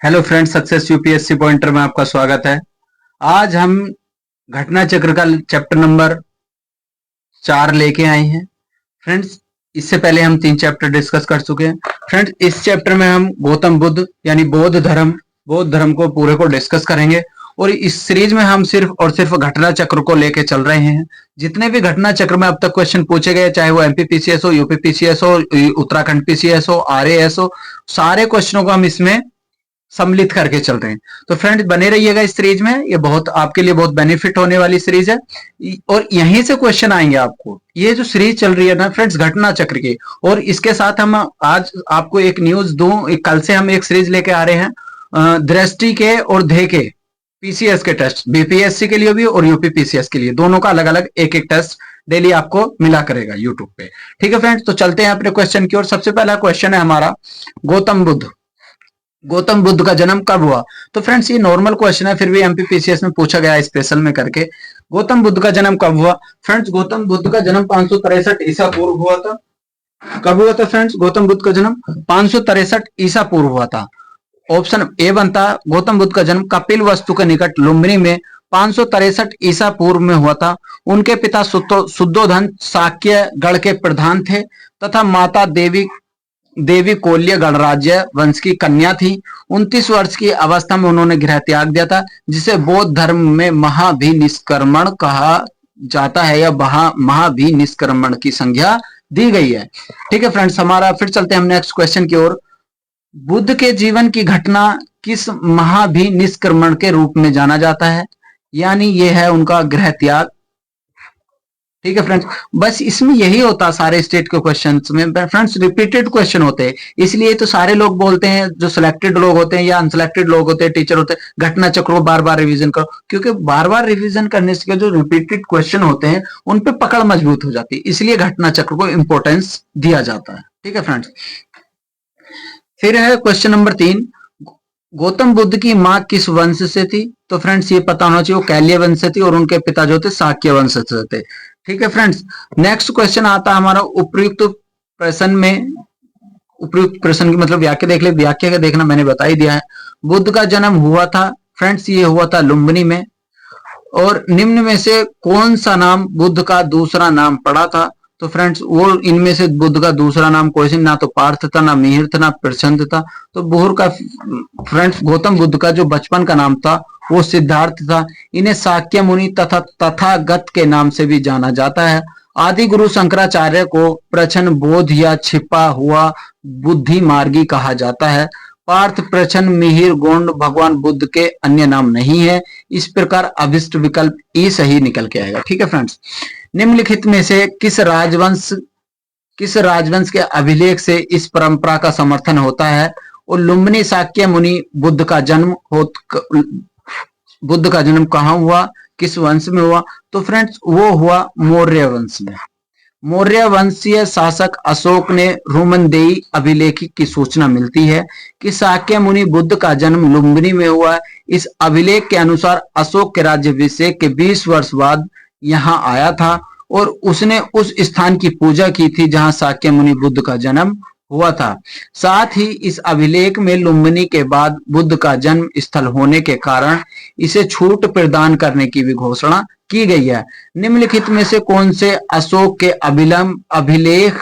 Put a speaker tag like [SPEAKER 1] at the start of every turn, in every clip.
[SPEAKER 1] Hello friends, success UPSC pointer में आपका स्वागत है। आज हम घटना चक्र का चैप्टर नंबर 4 लेके आए हैं। फ्रेंड्स, इससे पहले हम 3 चैप्टर डिस्कस कर चुके हैं। फ्रेंड्स, इस चैप्टर में हम गौतम बुद्ध यानी बौद्ध धर्म को पूरे को डिस्कस करेंगे और इस सीरीज में हम सिर्फ और सिर्फ घटना चक्र को लेके चल रहे हैं। जितने भी घटना चक्र में अब तक क्वेश्चन पूछे गए, चाहे वो एमपीपीसीएस हो, यूपीपीसीएस हो, उत्तराखंड पीसीएस हो, आरएएस हो, सारे क्वेश्चनों को हम इसमें सम्मिलित करके चल रहे हैं। तो फ्रेंड्स, बने रहिएगा इस सीरीज में, ये बहुत आपके लिए बहुत बेनिफिट होने वाली सीरीज है और यहीं से क्वेश्चन आएंगे आपको। ये जो सीरीज चल रही है ना फ्रेंड्स, घटना चक्र की, और इसके साथ हम आज आपको एक न्यूज दूं। कल से हम एक सीरीज लेके आ रहे हैं दृष्टि के और ध्येय के पीसीएस के टेस्ट, बीपीएससी के लिए भी और यूपीपीसीएस के लिए, दोनों का अलग अलग एक एक टेस्ट डेली आपको मिला करेगा यूट्यूब पे। ठीक है फ्रेंड्स, तो चलते हैं अपने क्वेश्चन की ओर। सबसे पहला क्वेश्चन है हमारा, गौतम बुद्ध का जन्म कब हुआ? तो फ्रेंड्स, ये नॉर्मल क्वेश्चन है, फिर भी एमपीपीसीएस में पूछा गया स्पेशल में करके। गौतम बुद्ध का जन्म कब हुआ? फ्रेंड्स, गौतम बुद्ध का जन्म 563 ईसा पूर्व हुआ था। कब हुआ था फ्रेंड्स? गौतम बुद्ध का जन्म 563 ईसा पूर्व हुआ था। ऑप्शन ए बनता, गौतम बुद्ध का जन्म कपिल वस्तु के निकट लुम्बिनी में 563 ईसा पूर्व में हुआ था। उनके पिता शुद्धोधन शाक्य गढ़ के प्रधान थे तथा माता देवी कोल्य गणराज्य वंश की कन्या थी। 29 वर्ष की अवस्था में उन्होंने गृह त्याग दिया था, जिसे बौद्ध धर्म में महाभिनिष्क्रमण कहा जाता है या महाभिनिष्क्रमण की संज्ञा दी गई है। ठीक है फ्रेंड्स, हमारा फिर चलते हैं हम नेक्स्ट क्वेश्चन की ओर। बुद्ध के जीवन की घटना किस महाभिनिष्क्रमण के रूप में जाना जाता है? यानी यह है उनका गृह त्याग। ठीक है फ्रेंड्स, बस इसमें यही होता सारे स्टेट के क्वेश्चंस में फ्रेंड्स, रिपीटेड क्वेश्चन होते हैं, इसलिए तो सारे लोग बोलते हैं, जो सिलेक्टेड लोग होते हैं या अनसिलेक्टेड लोग होते हैं, टीचर होते हैं, घटना चक्र को बार बार रिवीजन करो, क्योंकि बार बार रिवीजन करने से जो रिपीटेड क्वेश्चन होते हैं उन पे पकड़ मजबूत हो जाती है, इसलिए घटना चक्र को इंपॉर्टेंस दिया जाता है। ठीक है फ्रेंड्स, फिर है क्वेश्चन नंबर 3, गौतम बुद्ध की मां किस वंश से थी? तो फ्रेंड्स, ये पता होना चाहिए, वो कैल्य वंश से थी और उनके पिता जो थे शाक्य वंश से थे। ठीक है फ्रेंड्स, नेक्स्ट क्वेश्चन आता है हमारा, उपयुक्त प्रश्न की मतलब व्याख्या देख ले। व्याख्या का देखना मैंने बता ही दिया है। बुद्ध का जन्म हुआ था फ्रेंड्स, ये हुआ था लुम्बिनी में, और निम्न में से कौन सा नाम बुद्ध का दूसरा नाम पड़ा था? तो फ्रेंड्स, वो इनमें से बुद्ध का दूसरा नाम कोई सी, ना तो पार्थ था, ना मिहिर था, ना प्रचंड था। तो बुहर का फ्रेंड्स, गौतम बुद्ध का जो बचपन का नाम था वो सिद्धार्थ था। इन्हें शाक्य मुनि तथा तथागत के नाम से भी जाना जाता है। आदि गुरु शंकराचार्य को प्रचन बोध या छिपा हुआ बुद्धि मार्गी कहा जाता है। पार्थ, प्रचन, मिहिर, गोंड भगवान बुद्ध के अन्य नाम नहीं है। इस प्रकार अभिष्ट विकल्प ई सही निकल के आएगा। ठीक है फ्रेंड्स, निम्नलिखित में से किस राजवंश के अभिलेख से इस परंपरा का समर्थन होता है? और लुम्बिनी शाक्य मुनि बुद्ध का जन्म कहाँ हुआ, किस वंश में हुआ? तो फ्रेंड्स, वो हुआ मौर्य वंश में। मौर्य वंशीय शासक अशोक ने रोमनदेई अभिलेख की सूचना मिलती है कि शाक्य मुनि बुद्ध का जन्म लुम्बिनी में हुआ। इस अभिलेख के अनुसार अशोक के राज्याभिषेक के 20 वर्ष बाद यहाँ आया था और उसने उस स्थान की पूजा की थी जहां शाक्य मुनि बुद्ध का जन्म हुआ था। साथ ही इस अभिलेख में लुम्बिनी के बाद बुद्ध का जन्म स्थल होने के कारण इसे छूट प्रदान करने की भी घोषणा की गई है। निम्नलिखित में से कौन से अशोक के अभिलेख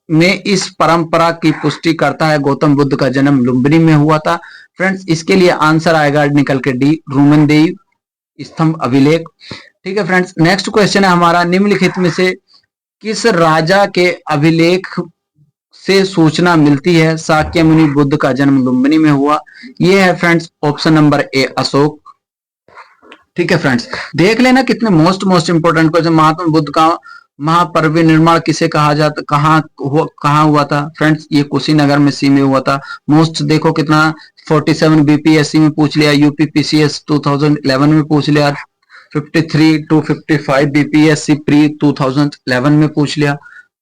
[SPEAKER 1] में इस परंपरा की पुष्टि करता है गौतम बुद्ध का जन्म लुम्बिनी में हुआ था? फ्रेंड्स, इसके लिए आंसर आएगा निकल के डी, रोमनदेई स्तंभ अभिलेख। ठीक है फ्रेंड्स, नेक्स्ट क्वेश्चन है हमारा, निम्नलिखित में से किस राजा के अभिलेख से सूचना मिलती है शाक्य मुनि बुद्ध का जन्म लुम्बिनी में हुआ? ये है फ्रेंड्स ऑप्शन नंबर ए, अशोक। ठीक है फ्रेंड्स, देख लेना कितने most important question. Mahatma Buddha का महापरिनिर्वाण किसे कहा जाता, कहाँ हुआ था? फ्रेंड्स, ये कुशीनगर में सी में हुआ था। मोस्ट देखो कितना, 47 बीपीएससी में पूछ लिया, यूपीपीसीएस 2011 में पूछ लिया, 53 to 55 बीपीएससी प्री 2011 में पूछ लिया।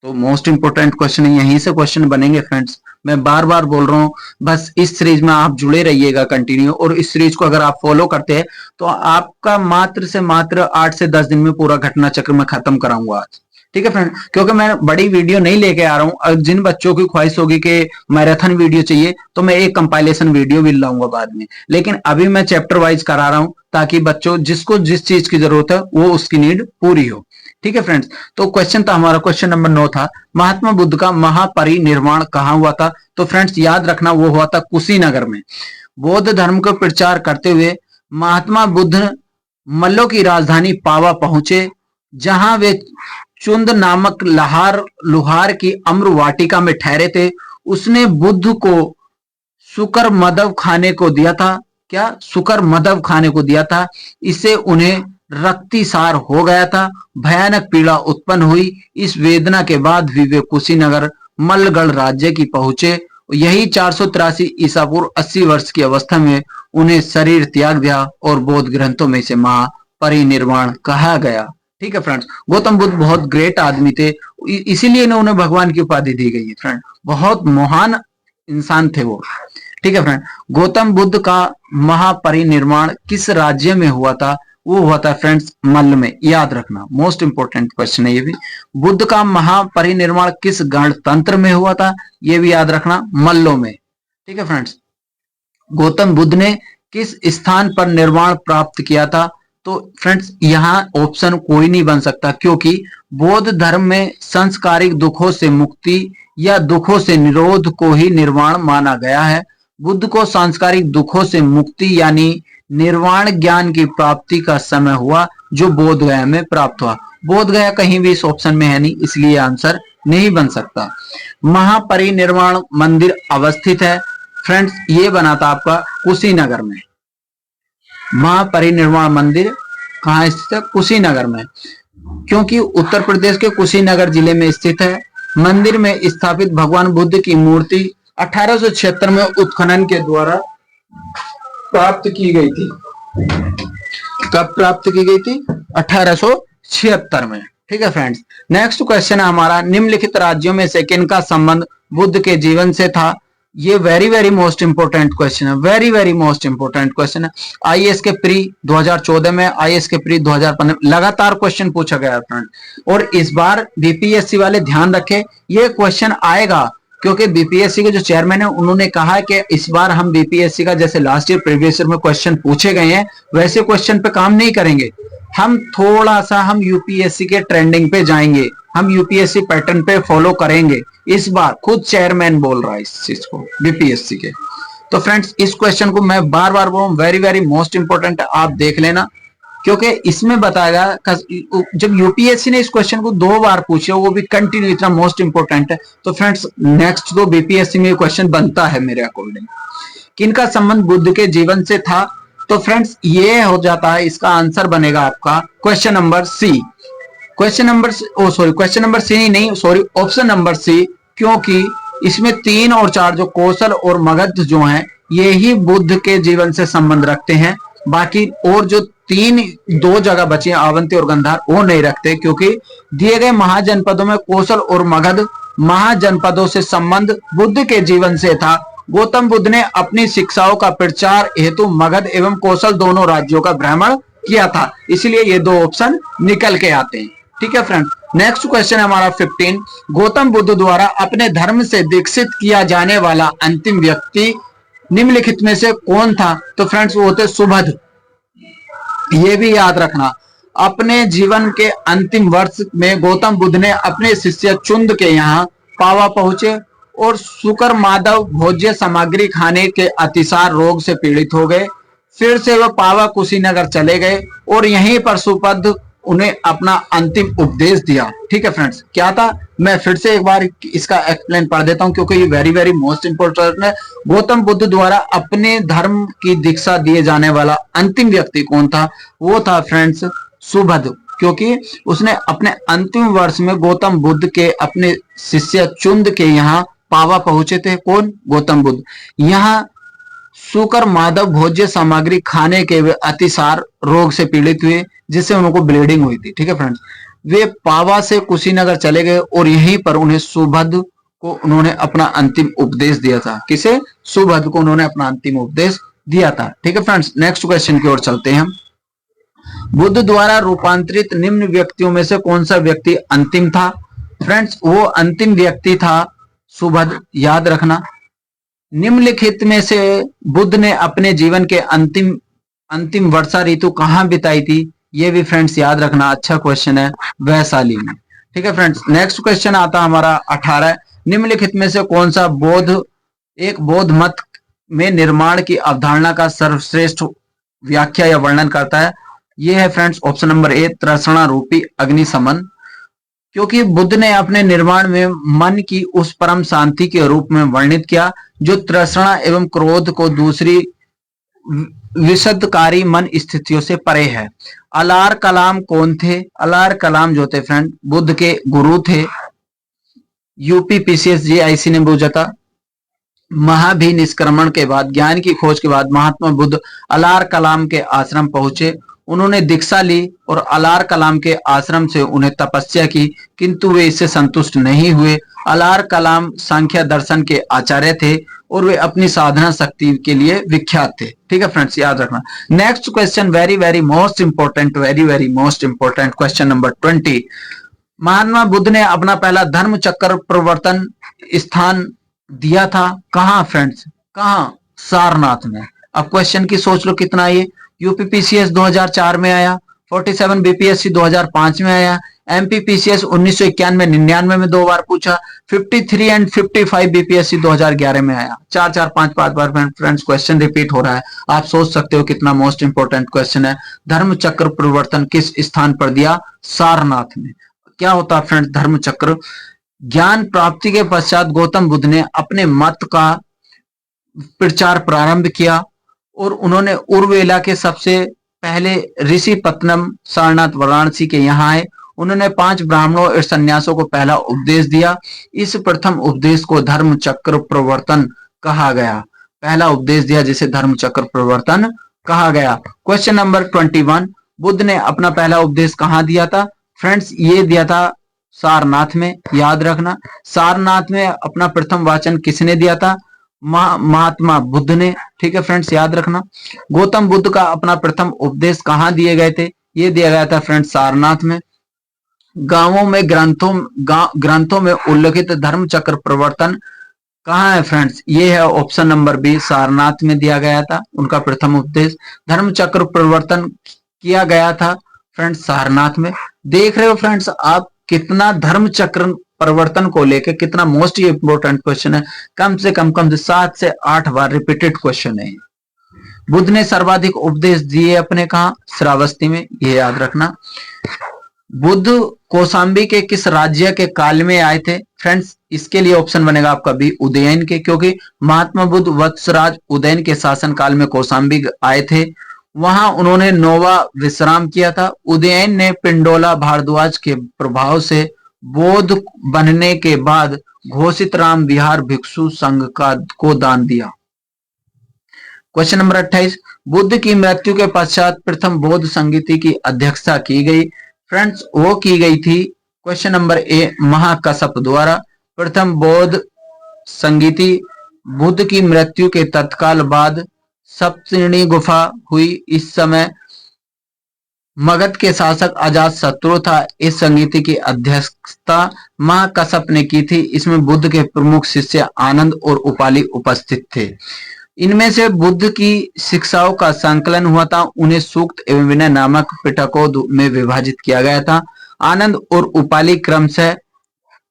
[SPEAKER 1] तो मोस्ट इंपोर्टेंट क्वेश्चन है, यहीं से क्वेश्चन बनेंगे फ्रेंड्स। मैं बार बार बोल रहा हूँ, बस इस सीरीज में आप जुड़े रहिएगा कंटिन्यू, और इस सीरीज को अगर आप फॉलो करते हैं तो आपका मात्र से मात्र 8 से 10 दिन में पूरा घटना चक्र में खत्म कराऊंगा आज। ठीक है फ्रेंड, क्योंकि मैं बड़ी वीडियो नहीं लेके आ रहा हूं। और जिन बच्चों की ख्वाहिश होगी कि मैराथन वीडियो चाहिए तो मैं एक कंपाइलेशन वीडियो भी लाऊंगा बाद में, लेकिन अभी मैं चैप्टर वाइज करा रहा हूं ताकि बच्चों जिसको जिस चीज की जरूरत है वो उसकी नीड पूरी हो। ठीक है फ्रेंड्स, तो क्वेश्चन था हमारा, क्वेश्चन नंबर 9 था, महात्मा बुद्ध का महापरिनिर्वाण कहाँ हुआ था? तो फ्रेंड्स याद रखना वो हुआ था कुशीनगर में। बौद्ध धर्म का प्रचार करते हुए महात्मा बुद्ध मल्लों की राजधानी पावा पहुंचे, जहां वे चुंद नामक लुहार की अम्र वाटिका में ठहरे थे। उसने बुद्ध को सुकर मदव खाने को दिया था। क्या? सुकर मदव खाने को दिया था। इससे उन्हें रक्तिसार हो गया था, भयानक पीड़ा उत्पन्न हुई। इस वेदना के बाद भी वे कुशीनगर मल्लगढ़ राज्य की पहुंचे। यही 483 ईसा पूर्व 80 वर्ष की अवस्था में उन्हें शरीर त्याग दिया और बौद्ध ग्रंथों में से महापरिनिर्वाण कहा गया। ठीक है फ्रेंड्स, गौतम बुद्ध बहुत ग्रेट आदमी थे, इसीलिए उन्हें भगवान की उपाधि दी गई है फ्रेंड, बहुत महान इंसान थे वो। ठीक है फ्रेंड, गौतम बुद्ध का महापरिनिर्वाण किस राज्य में हुआ था? वो हुआ था फ्रेंड्स मल्ल में। याद रखना, मोस्ट इंपोर्टेंट क्वेश्चन है ये भी। बुद्ध का महापरिनिर्वाण किस गणतंत्र में हुआ था? ये भी याद रखना, मल्लों में। ठीक है फ्रेंड्स, गौतम बुद्ध ने किस स्थान पर निर्वाण प्राप्त किया था? तो फ्रेंड्स यहाँ ऑप्शन कोई नहीं बन सकता, क्योंकि बौद्ध धर्म में संस्कारिक दुखों से मुक्ति या दुखों से निरोध को ही निर्वाण माना गया है। बुद्ध को सांस्कारिक दुखों से मुक्ति यानी निर्वाण ज्ञान की प्राप्ति का समय हुआ, जो बोध गया में प्राप्त हुआ। बोध गया कहीं भी इस ऑप्शन में है नहीं, इसलिए आंसर नहीं बन सकता। महापरिनिर्वाण मंदिर अवस्थित है फ्रेंड्स, ये बना था आपका कुशीनगर में। महापरिनिर्वाण मंदिर कहाँ स्थित है? कुशीनगर में, क्योंकि उत्तर प्रदेश के कुशीनगर जिले में स्थित है। मंदिर में स्थापित भगवान बुद्ध की मूर्ति 1876 में उत्खनन के द्वारा प्राप्त की गई थी। कब प्राप्त की गई थी? 1876 में। ठीक है फ्रेंड्स, नेक्स्ट क्वेश्चन है हमारा, निम्नलिखित राज्यों में से किन का संबंध बुद्ध के जीवन से था? ये वेरी मोस्ट इंपोर्टेंट क्वेश्चन है, वेरी मोस्ट इंपोर्टेंट क्वेश्चन है। आईएएस के प्री 2014 में, आईएएस के प्री 2015 लगातार क्वेश्चन पूछा गया फ्रेंड, और इस बार बीपीएससी वाले ध्यान रखें ये क्वेश्चन आएगा, क्योंकि बीपीएससी के जो चेयरमैन है उन्होंने कहा है कि इस बार हम बीपीएससी का जैसे लास्ट ईयर प्रीवियस ईयर में क्वेश्चन पूछे गए हैं वैसे क्वेश्चन पे काम नहीं करेंगे, हम थोड़ा सा हम यूपीएससी के ट्रेंडिंग पे जाएंगे, हम यूपीएससी पैटर्न पे फॉलो करेंगे। इस बार खुद चेयरमैन बोल रहा है इस चीज को बीपीएससी के। तो फ्रेंड्स इस क्वेश्चन को मैं बार बार बोल रहा हूँ, वेरी मोस्ट इंपोर्टेंट है, आप देख लेना, क्योंकि इसमें बताएगा जब यूपीएससी ने इस क्वेश्चन को 2 बार पूछे, वो भी कंटिन्यू, इतना मोस्ट इंपोर्टेंट है। तो फ्रेंड्स नेक्स्ट तो बीपीएससी में क्वेश्चन बनता है मेरे अकॉर्डिंग। किनका संबंध बुद्ध के जीवन से था? तो फ्रेंड्स ये हो जाता है, इसका आंसर बनेगा आपका question number C. Question number C नहीं, सॉरी, ऑप्शन नंबर सी, क्योंकि इसमें 3 और 4 जो कौशल और मगध जो हैं ये ही बुद्ध के जीवन से संबंध रखते हैं। बाकी और जो 2 जगह बची आवंती और गंधार वो नहीं रखते, क्योंकि दिए गए महाजनपदों में कौशल और मगध महाजनपदों से संबंध बुद्ध के जीवन से था। गौतम बुद्ध ने अपनी शिक्षाओं का प्रचार हेतु मगध एवं कौशल दोनों राज्यों का भ्रमण किया था, इसलिए ये 2 ऑप्शन निकल के आते हैं। ठीक है फ्रेंड, नेक्स्ट क्वेश्चन है हमारा 15, गौतम बुद्ध द्वारा अपने धर्म से दीक्षित किया जाने वाला अंतिम व्यक्ति निम्नलिखित में से कौन था? तो फ्रेंड्स वो होते सुबध। ये भी याद रखना, अपने जीवन के अंतिम वर्ष में गौतम बुद्ध ने अपने शिष्य चुंद के यहाँ पावा पहुंचे और शुकर माधव भोज्य सामग्री खाने के अतिसार रोग से पीड़ित हो गए। फिर से वह पावा कुशीनगर चले गए और यहीं पर सुबध उन्हें अपना अंतिम उपदेश दिया। ठीक है फ्रेंड्स, क्या था? मैं फिर से एक बार इसका एक्सप्लेन पढ़ देता हूं, क्योंकि ये वेरी मोस्ट इंपोर्टेंट है। गौतम बुद्ध द्वारा अपने धर्म की दीक्षा दिए जाने वाला अंतिम व्यक्ति कौन था? वो था फ्रेंड्स सुबध, क्योंकि उसने अपने अंतिम वर्ष में गौतम बुद्ध के अपने शिष्य चुंद के यहाँ पावा पहुंचे थे। कौन? गौतम बुद्ध। यहाँ शुकर माधव भोज्य सामग्री खाने के वे अतिसार रोग से पीड़ित हुए, जिससे उनको ब्लीडिंग हुई थी। ठीक है फ्रेंड्स, वे पावा से कुशीनगर चले गए और यहीं पर उन्हें सुबध को उन्होंने अपना अंतिम उपदेश दिया था। किसे? सुबध को उन्होंने अपना अंतिम उपदेश दिया था। ठीक है फ्रेंड्स, नेक्स्ट क्वेश्चन की ओर चलते हैं हम। बुद्ध द्वारा रूपांतरित निम्न व्यक्तियों में से कौन सा व्यक्ति अंतिम था? फ्रेंड्स वो अंतिम व्यक्ति था सुभद्र, याद रखना। निम्नलिखित में से बुद्ध ने अपने जीवन के अंतिम अंतिम वर्षा ऋतु कहां बिताई थी? ये भी फ्रेंड्स याद रखना, अच्छा क्वेश्चन है, वैशाली में। ठीक है फ्रेंड्स, नेक्स्ट क्वेश्चन आता हमारा 18। निम्नलिखित में से कौन सा एक बौद्ध मत में निर्माण की अवधारणा का सर्वश्रेष्ठ व्याख्या या वर्णन करता है? ये है फ्रेंड्स ऑप्शन नंबर ए, तृष्णा रूपी अग्निशमन। क्योंकि बुद्ध ने अपने निर्माण में मन की उस परम शांति के रूप में वर्णित किया जो तृष्णा एवं क्रोध को दूसरी विशदकारी मन स्थितियों से परे है। अलार कलाम कौन थे? अलार कलाम जो थे फ्रेंड बुद्ध के गुरु थे। यूपीपीसीएस जीआईसी ने पूछा था। महाभिनिष्क्रमण के बाद, ज्ञान की खोज के बाद महात्मा बुद्ध अलार कलाम के आश्रम पहुंचे। उन्होंने दीक्षा ली और अलार कलाम के आश्रम से उन्हें तपस्या की, किंतु वे इससे संतुष्ट नहीं हुए। अलार कलाम सांख्य दर्शन के आचार्य थे और वे अपनी साधना शक्ति के लिए विख्यात थे। ठीक है फ्रेंड्स, याद रखना। Next question very very most important, very very most important question number 20। Mahatma Buddha ने अपना पहला धर्म चक्र प्रवर्तन स्थान दिया था कहां फ्रेंड्स? कहां? सारनाथ में। अब क्वेश्चन की सोच लो कितना ये। यूपीपीसीएस 2004 में आया, 47 बीपीएससी 2005 में आया, एमपीपीसीएस 1991-99 में 2 बार पूछा, 53 एंड 55 बीपीएससी 2011 में आया। 4-4-5-5 बार फ्रेंड्स क्वेश्चन रिपीट हो रहा है। आप सोच सकते हो कितना मोस्ट इंपोर्टेंट क्वेश्चन है। धर्म चक्र प्रवर्तन किस स्थान पर दिया? सारनाथ में। क्या होता है फ्रेंड्स धर्म चक्र? ज्ञान प्राप्ति के पश्चात गौतम बुद्ध ने अपने मत का प्रचार प्रारंभ किया और उन्होंने उर्वेला के सबसे पहले ऋषि पत्तनम सारनाथ वाराणसी के यहाँ आए। उन्होंने 5 ब्राह्मणों और सन्यासों को पहला उपदेश दिया। इस प्रथम उपदेश को धर्म चक्र प्रवर्तन कहा गया। पहला उपदेश दिया जिसे धर्म चक्र प्रवर्तन कहा गया। क्वेश्चन नंबर 21, बुद्ध ने अपना पहला उपदेश कहाँ दिया था? फ्रेंड्स ये दिया था सारनाथ में, याद रखना। सारनाथ में अपना प्रथम वाचन किसने दिया था? महात्मा बुद्ध ने। ठीक है फ्रेंड्स, याद रखना। गौतम बुद्ध का अपना प्रथम उपदेश कहाँ दिए गए थे? ये दिया गया था फ्रेंड्स सारनाथ में। गांवों में ग्रंथों में उल्लेखित धर्म चक्र प्रवर्तन कहाँ है फ्रेंड्स? ये है ऑप्शन नंबर बी, सारनाथ में दिया गया था उनका प्रथम उपदेश। धर्म चक्र प्रवर्तन किया गया था फ्रेंड्स सारनाथ में। देख रहे हो फ्रेंड्स आप कितना धर्म चक्र परिवर्तन को लेकर कितना मोस्ट इंपोर्टेंट क्वेश्चन है। कम से 7 से 8 बार रिपीटेड क्वेश्चन है। बुद्ध ने सर्वाधिक उपदेश दिए अपने कहा? श्रावस्ती में, ये याद रखना। बुद्ध कौशाम्बी के किस राज्य के काल में आए थे? फ्रेंड्स इसके लिए ऑप्शन बनेगा आपका बी, उदयन के, क्योंकि महात्मा बुद्ध वत्सराज उदयन के शासन काल में कौशाम्बी आए थे। वहां उन्होंने नौवा विश्राम किया था। उदयन ने पिंडोला भारद्वाज के प्रभाव से बौद्ध बनने के बाद घोषित राम विहार भिक्षु संघ को दान दिया। क्वेश्चन नंबर 28, बुद्ध की मृत्यु के पश्चात प्रथम बौद्ध संगीति की अध्यक्षता की गई। फ्रेंड्स वो की गई थी क्वेश्चन नंबर ए, महाकश्यप द्वारा। प्रथम बौद्ध संगीति बुद्ध की मृत्यु के तत्काल बाद सप्तऋषि गुफा हुई। इस समय मगध के शासक अजात शत्रु था। इस संगीति की अध्यक्षता महाकश्यप ने की थी। इसमें बुद्ध के प्रमुख शिष्य आनंद और उपाली उपस्थित थे। इनमें से बुद्ध की शिक्षाओं का संकलन हुआ था। उन्हें सूक्त एवं विनय नामक पिटकों में विभाजित किया गया था। आनंद और उपाली क्रमशः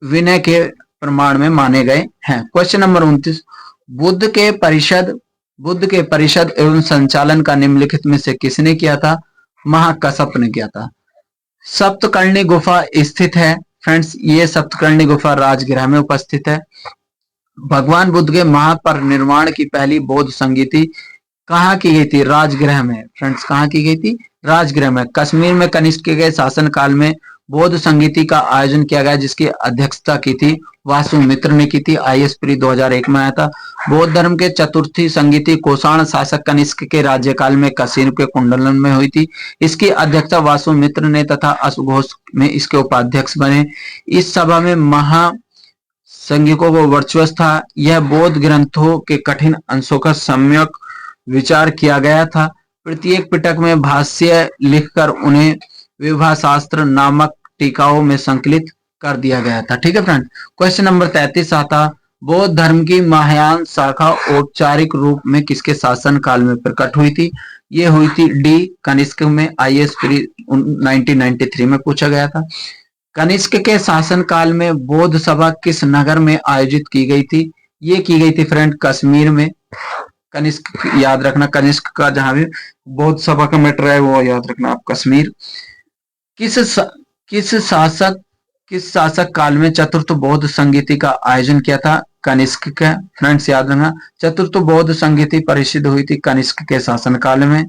[SPEAKER 1] विनय के प्रमाण में माने गए हैं। क्वेश्चन नंबर 29, बुद्ध के परिषद एवं संचालन का निम्नलिखित में से किसने किया था? महाकश्यप ने किया था। सप्तकर्णी गुफा स्थित है फ्रेंड्स, ये सप्तकर्णी गुफा राजगृह में उपस्थित है। भगवान बुद्ध के महापरिनिर्वाण की पहली बौद्ध संगीति कहाँ की गई थी? राजगृह में। फ्रेंड्स कहाँ की गई थी? राजगृह में। कश्मीर में कनिष्क के शासन काल में बौद्ध संगीति का आयोजन किया गया जिसकी अध्यक्षता की थी वासुमित्र ने की थी। आईएस प्री 2001 में आया था। बौद्ध धर्म के चतुर्थी संगीति कोषाण शासक कनिष्क के राज्यकाल में कश्मीर के कुंडलन में हुई थी। इसकी अध्यक्षता वासुमित्र ने तथा अश्वघोष में इसके उपाध्यक्ष बने। इस सभा में महासंघिकों को वर्चस्व था। यह बौद्ध ग्रंथों के कठिन अंशों का सम्यक विचार किया गया था। प्रत्येक पिटक में भाष्य लिखकर उन्हें विवाह शास्त्र नामक टीकाओं में संकलित कर दिया गया था। ठीक है फ्रेंड। क्वेश्चन नंबर 33 आता, बौद्ध धर्म की महायान शाखा औपचारिक रूप में किसके शासन काल में प्रकट हुई थी? ये हुई थी डी कनिष्क में। आईएएस प्री 1993 में पूछा गया था। कनिष्क के शासन काल में बौद्ध सभा किस नगर में आयोजित की गई थी? ये की गई थी फ्रेंड कश्मीर में। कनिष्क याद रखना, कनिष्क का जहां भी बौद्ध सभा का मैटर है वो याद रखना आप, कश्मीर। किस शासक काल में चतुर्थ बौद्ध संगीति का आयोजन किया था? कनिष्क का। फ्रेंड्स याद रखना, चतुर्थ बौद्ध संगीति परिषद हुई थी कनिष्क के शासन काल में।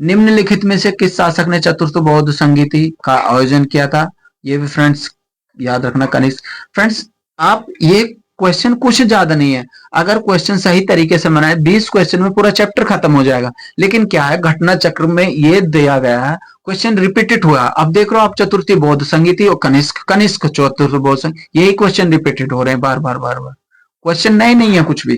[SPEAKER 1] निम्नलिखित में से किस शासक ने चतुर्थ बौद्ध संगीति का आयोजन किया था? ये भी फ्रेंड्स याद रखना, कनिष्क। फ्रेंड्स आप ये क्वेश्चन कुछ ज्यादा नहीं है, अगर क्वेश्चन सही तरीके से बनाए 20 क्वेश्चन में पूरा चैप्टर खत्म हो जाएगा। लेकिन क्या है, घटना चक्र में ये दिया गया है, क्वेश्चन रिपीटेड हुआ। अब देख रहे हो आप, चतुर्थी बौद्ध संगीति और कनिष्क, कनिष्क चतुर्थ बौद्ध संगीति, यही क्वेश्चन रिपीटेड हो रहे हैं बार बार बार बार। क्वेश्चन नए नहीं है कुछ भी।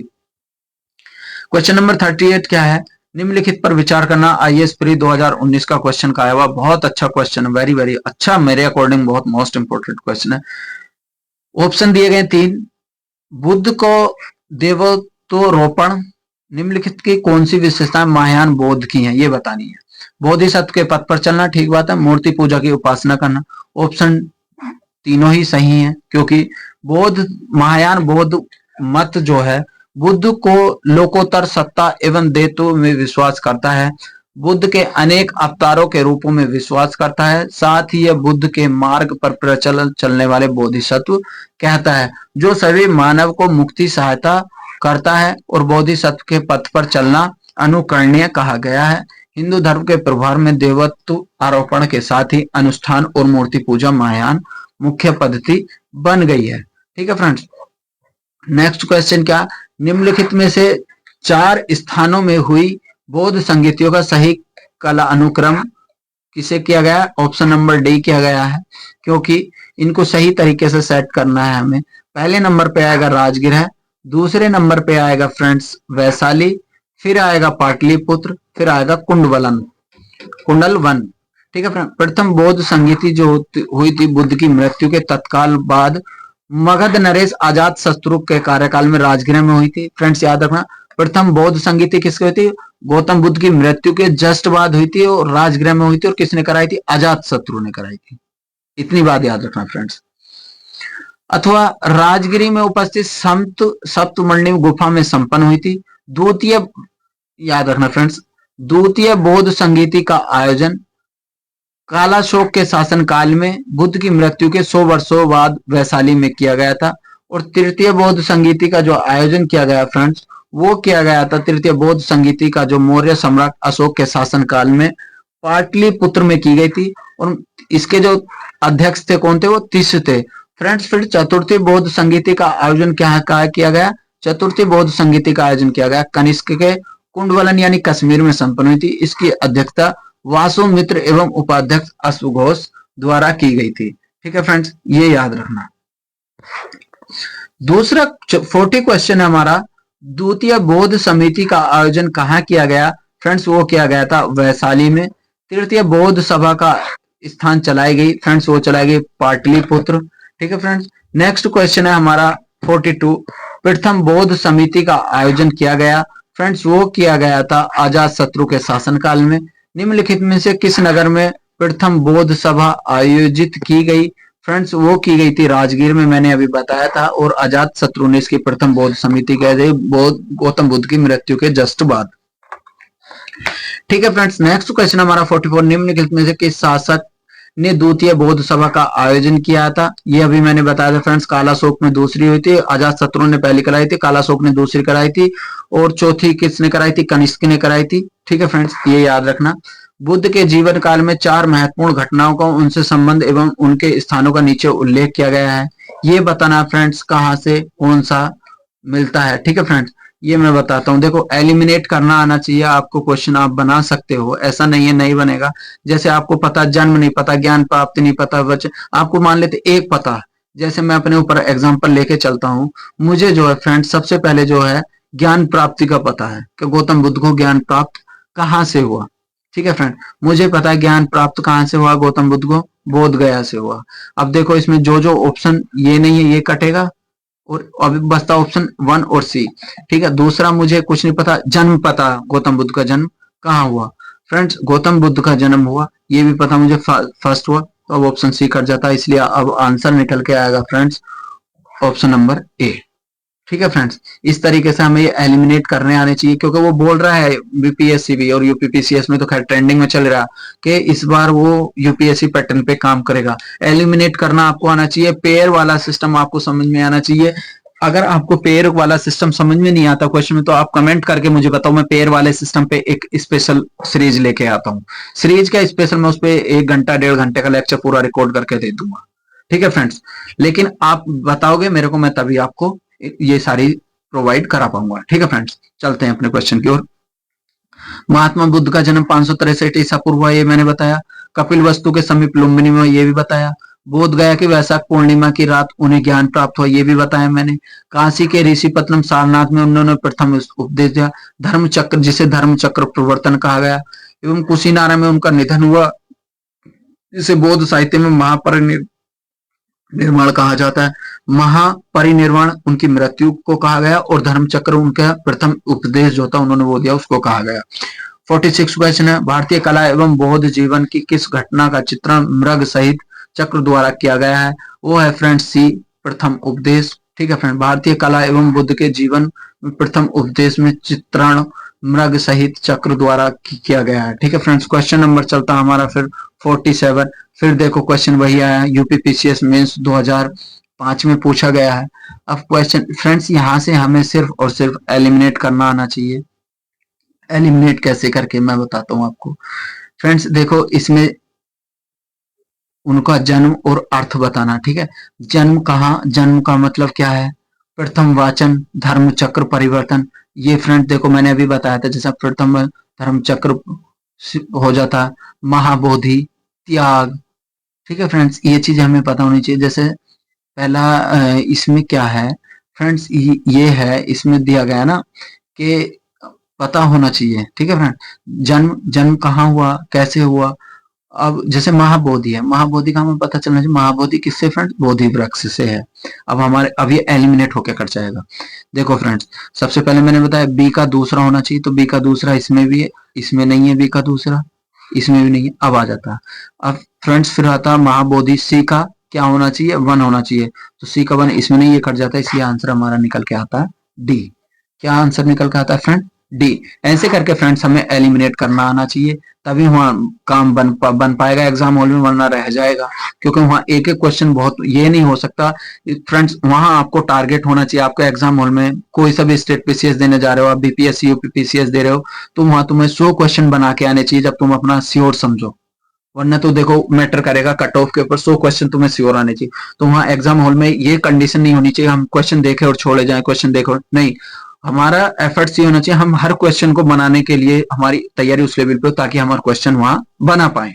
[SPEAKER 1] क्वेश्चन नंबर 38 क्या है? निम्नलिखित पर विचार करना। आईएएस प्री 2019 का क्वेश्चन का आया हुआ, बहुत अच्छा क्वेश्चन, वेरी वेरी अच्छा, मेरे अकॉर्डिंग बहुत मोस्ट इंपोर्टेंट क्वेश्चन है। ऑप्शन दिए गए 3। बुद्ध को देवत्वरोपण निम्नलिखित की कौन सी विशेषताएं महायान बौद्ध की हैं, ये बतानी है। बोधिसत्व के पथ पर चलना, ठीक बात है। मूर्ति पूजा की उपासना करना। ऑप्शन तीनों ही सही हैं, क्योंकि बौद्ध महायान बौद्ध मत जो है बुद्ध को लोकोत्तर सत्ता एवं देवत्व में विश्वास करता है, बुद्ध के अनेक अवतारों के रूपों में विश्वास करता है, साथ ही यह बुद्ध के मार्ग पर प्रचलन चलने वाले बोधिसत्व कहता है, जो सभी मानव को मुक्ति सहायता करता है, और बोधिसत्व के पथ पर चलना अनुकरणीय कहा गया है। हिंदू धर्म के प्रभाव में देवत्व आरोपण के साथ ही अनुष्ठान और मूर्ति पूजा महायान मुख्य पद्धति बन गई है। ठीक है फ्रेंड्स। नेक्स्ट क्वेश्चन क्या? निम्नलिखित में से 4 स्थानों में हुई बौद्ध संगीतियों का सही कला अनुक्रम किसे किया गया? ऑप्शन नंबर डी किया गया है, क्योंकि इनको सही तरीके से सेट करना है हमें। पहले नंबर पे आएगा राजगीर है, दूसरे नंबर पे आएगा फ्रेंड्स वैशाली, फिर आएगा पाटलिपुत्र, फिर आएगा कुंडलवन। ठीक है फ्रेंड। प्रथम बौद्ध संगीति जो हुई थी बुद्ध की मृत्यु के तत्काल बाद मगध नरेश अजात शत्रु के कार्यकाल में राजगीर में हुई थी। फ्रेंड्स याद रखना, प्रथम बौद्ध संगीति किसकी हुई थी? गौतम बुद्ध की मृत्यु के जस्ट बाद हुई थी और राजगृह में हुई थी, और किसने कराई थी? अजात शत्रु ने कराई थी। इतनी बात याद रखना फ्रेंड्स। अथवा राजगिरी में उपस्थित सप्तमणि गुफा में संपन्न हुई थी। द्वितीय याद रखना फ्रेंड्स, द्वितीय बौद्ध संगीति का आयोजन कालाशोक के शासन काल में बुद्ध की मृत्यु के 100 वर्षों बाद वैशाली में किया गया था। और तृतीय बौद्ध संगीति का जो आयोजन किया गया फ्रेंड्स, वो किया गया था तृतीय बौद्ध संगीति का जो मौर्य सम्राट अशोक के शासन काल में पाटलिपुत्र में की गई थी, और इसके जो अध्यक्ष थे कौन थे? वो तिष्य थे। फ्रेंड्स फिर चतुर्थी बौद्ध संगीति का आयोजन क्या किया गया? चतुर्थी बौद्ध संगीति का आयोजन किया गया कनिष्क के कुंडवलन यानी कश्मीर में संपन्न हुई थी। इसकी अध्यक्षता वासुमित्र एवं उपाध्यक्ष अश्वघोष द्वारा की गई थी। ठीक है फ्रेंड्स, ये याद रखना। दूसरा 40 क्वेश्चन है हमारा, द्वितीय बौद्ध समिति का आयोजन कहाँ किया गया? फ्रेंड्स वो किया गया था वैशाली में। तृतीय बौद्ध सभा का स्थान चलाई गई फ्रेंड्स, वो चलाई गई पाटलिपुत्र। ठीक है फ्रेंड्स। नेक्स्ट क्वेश्चन है हमारा 42, प्रथम बौद्ध समिति का आयोजन किया गया? फ्रेंड्स वो किया गया था अजात शत्रु के शासन काल में। निम्नलिखित में से किस नगर में प्रथम बौद्ध सभा आयोजित की गई? फ्रेंड्स वो की गई थी राजगीर में, मैंने अभी बताया था, और अजात शत्रु ने इसकी प्रथम बौद्ध समिति कह दी गौतम बुद्ध की मृत्यु के जस्ट बाद। ठीक है फ्रेंड्स। नेक्स्ट क्वेश्चन हमारा 44, निम्नलिखित में से किस शासक ने द्वितीय बौद्ध सभा का आयोजन किया था? ये अभी मैंने बताया था फ्रेंड्स, कालाशोक में दूसरी हुई थी, अजात शत्रु ने पहली कराई थी, कालाशोक ने दूसरी कराई थी, और चौथी किसने कराई थी? कनिष्क ने कराई थी। ठीक है फ्रेंड्स, ये याद रखना। बुद्ध के जीवन काल में 4 महत्वपूर्ण घटनाओं का उनसे संबंध एवं उनके स्थानों का नीचे उल्लेख किया गया है। ये बताना फ्रेंड्स कहाँ से कौन सा मिलता है। ठीक है फ्रेंड्स, ये मैं बताता हूँ। देखो एलिमिनेट करना आना चाहिए आपको, क्वेश्चन आप बना सकते हो, ऐसा नहीं है नहीं बनेगा। जैसे आपको पता जन्म नहीं पता, ज्ञान प्राप्ति नहीं पता, बच्चे आपको मान लेते एक पता। जैसे मैं अपने ऊपर एग्जांपल लेके चलता हूँ, मुझे जो है फ्रेंड्स सबसे पहले जो है ज्ञान प्राप्ति का पता है कि गौतम बुद्ध को ज्ञान प्राप्त कहाँ से हुआ? ठीक है फ्रेंड, मुझे पता है ज्ञान प्राप्त कहाँ से हुआ गौतम बुद्ध को, बोध गया से हुआ। अब देखो इसमें जो जो ऑप्शन ये नहीं है ये कटेगा, और अभी बचता ऑप्शन 1 और सी। ठीक है, दूसरा मुझे कुछ नहीं पता, जन्म पता गौतम बुद्ध का जन्म कहाँ हुआ। फ्रेंड्स गौतम बुद्ध का जन्म हुआ ये भी पता मुझे, फर्स्ट हुआ, तो अब ऑप्शन सी कट जाता है, इसलिए अब आंसर निकल के आएगा फ्रेंड्स ऑप्शन नंबर ए। ठीक है फ्रेंड्स, इस तरीके से हमें ये एलिमिनेट करने आने चाहिए, क्योंकि वो बोल रहा है बीपीएससी भी और यूपीपीसीएस में तो खैर ट्रेंडिंग में चल रहा कि इस बार वो यूपीएससी पैटर्न पे काम करेगा। एलिमिनेट करना आपको आना चाहिए, पेयर वाला सिस्टम आपको समझ में आना चाहिए। अगर आपको पेयर वाला सिस्टम समझ में नहीं आता क्वेश्चन में, तो आप कमेंट करके मुझे बताओ, मैं पेयर वाले सिस्टम पे एक स्पेशल सीरीज लेके आता हूँ। सीरीज का स्पेशल मैं उस पर 1 घंटा 1.5 घंटे का लेक्चर पूरा रिकॉर्ड करके दे दूंगा। ठीक है फ्रेंड्स, लेकिन आप बताओगे मेरे को, मैं तभी आपको ये सारी प्रोवाइड करा पाऊंगा। ठीक है फ्रेंड्स, चलते हैं अपने क्वेश्चन की ओर। महात्मा बुद्ध का जन्म 563 ईसा पूर्व हुआ, ये मैंने बताया। कपिल वस्तु के समीप लुम्बिनी में, ये भी बताया। बोध गया की वैशाख पूर्णिमा की रात उन्हें ज्ञान प्राप्त हुआ, ये भी बताया मैंने। काशी के ऋषिपत्तनम सारनाथ में उन्होंने प्रथम उपदेश दिया। धर्म चक्र, जिसे धर्म चक्र प्रवर्तन कहा गया, एवं कुशीनारा में उनका निधन हुआ, जिसे बौद्ध साहित्य में निर्माण कहा जाता है। महापरिनिर्वाण उनकी मृत्यु को कहा गया, और धर्म चक्र उनका प्रथम उपदेश जो था उन्होंने वो दिया, उसको कहा गया। 46 क्वेश्चन है, भारतीय कला एवं बौद्ध जीवन की किस घटना का चित्रण मृग सहित चक्र द्वारा किया गया है? वो है फ्रेंड्स सी, प्रथम उपदेश। ठीक है फ्रेंड, भारतीय कला एवं बुद्ध के जीवन प्रथम उपदेश में चित्रण मृग सहित चक्र द्वारा किया गया है। ठीक है फ्रेंड्स, क्वेश्चन नंबर चलता हमारा फिर 47। फिर देखो क्वेश्चन वही आया, यूपीपीसीएस मेंस 2005 में पूछा गया है। अब क्वेश्चन फ्रेंड्स यहाँ से हमें सिर्फ और सिर्फ एलिमिनेट करना आना चाहिए। एलिमिनेट कैसे करके मैं बताता हूँ आपको। फ्रेंड्स देखो, इसमें उनका जन्म और अर्थ बताना। ठीक है, जन्म कहाँ, जन्म का मतलब क्या है, प्रथम वाचन, धर्म चक्र परिवर्तन। ये फ्रेंड देखो मैंने अभी बताया था, जैसा प्रथम धर्म चक्र हो जाता, महाबोधि, त्याग। ठीक है फ्रेंड्स, ये चीज हमें पता होनी चाहिए। जैसे पहला इसमें क्या है फ्रेंड्स, ये है, इसमें दिया गया ना कि पता होना चाहिए। ठीक है फ्रेंड, जन्म, जन्म कहाँ हुआ, कैसे हुआ। अब जैसे महाबोधि है, महाबोधि का हमें पता चलना चाहिए, महाबोधि किससे फ्रेंड्स, बोधि वृक्ष से है। अब हमारे अब ये एलिमिनेट होके कट जाएगा। देखो फ्रेंड्स, सबसे पहले मैंने बताया बी का दूसरा होना चाहिए, तो बी का दूसरा इसमें भी है, इसमें नहीं है बी का दूसरा, इसमें भी नहीं है। अब आ जाता है, अब फ्रेंड्स फिर आता महाबोधि, सी का क्या होना चाहिए, 1 होना चाहिए, तो सी का 1 इसमें नहीं, ये कट जाता है, इसलिए आंसर हमारा निकल के आता है डी। क्या आंसर निकल के आता है फ्रेंड, डी। ऐसे करके फ्रेंड्स हमें एलिमिनेट करना आना चाहिए, तभी वहां काम बन पाएगा एग्जाम हॉल में, वरना रह जाएगा। क्योंकि वहां एक एक क्वेश्चन बहुत, ये नहीं हो सकता फ्रेंड्स, वहां आपको टारगेट होना चाहिए आपका एग्जाम हॉल में। कोई सा भी स्टेट पीसीएस देने जा रहे हो आप, बीपीएससी यूपीपीसीएस दे रहे हो, तो वहां तुम्हें 100 क्वेश्चन बना के आने चाहिए, जब तुम अपना श्योर समझो। वरना तो देखो मैटर करेगा कट ऑफ के ऊपर, 100 क्वेश्चन तुम्हें श्योर आने चाहिए। तो वहां एग्जाम हॉल में ये कंडीशन नहीं होनी चाहिए हम क्वेश्चन देखे और छोड़े जाए, क्वेश्चन देखो नहीं, हमारा एफर्ट्स ये होना चाहिए, हम हर क्वेश्चन को बनाने के लिए हमारी तैयारी उस लेवल पे हो, ताकि हमारा क्वेश्चन वहां बना पाए।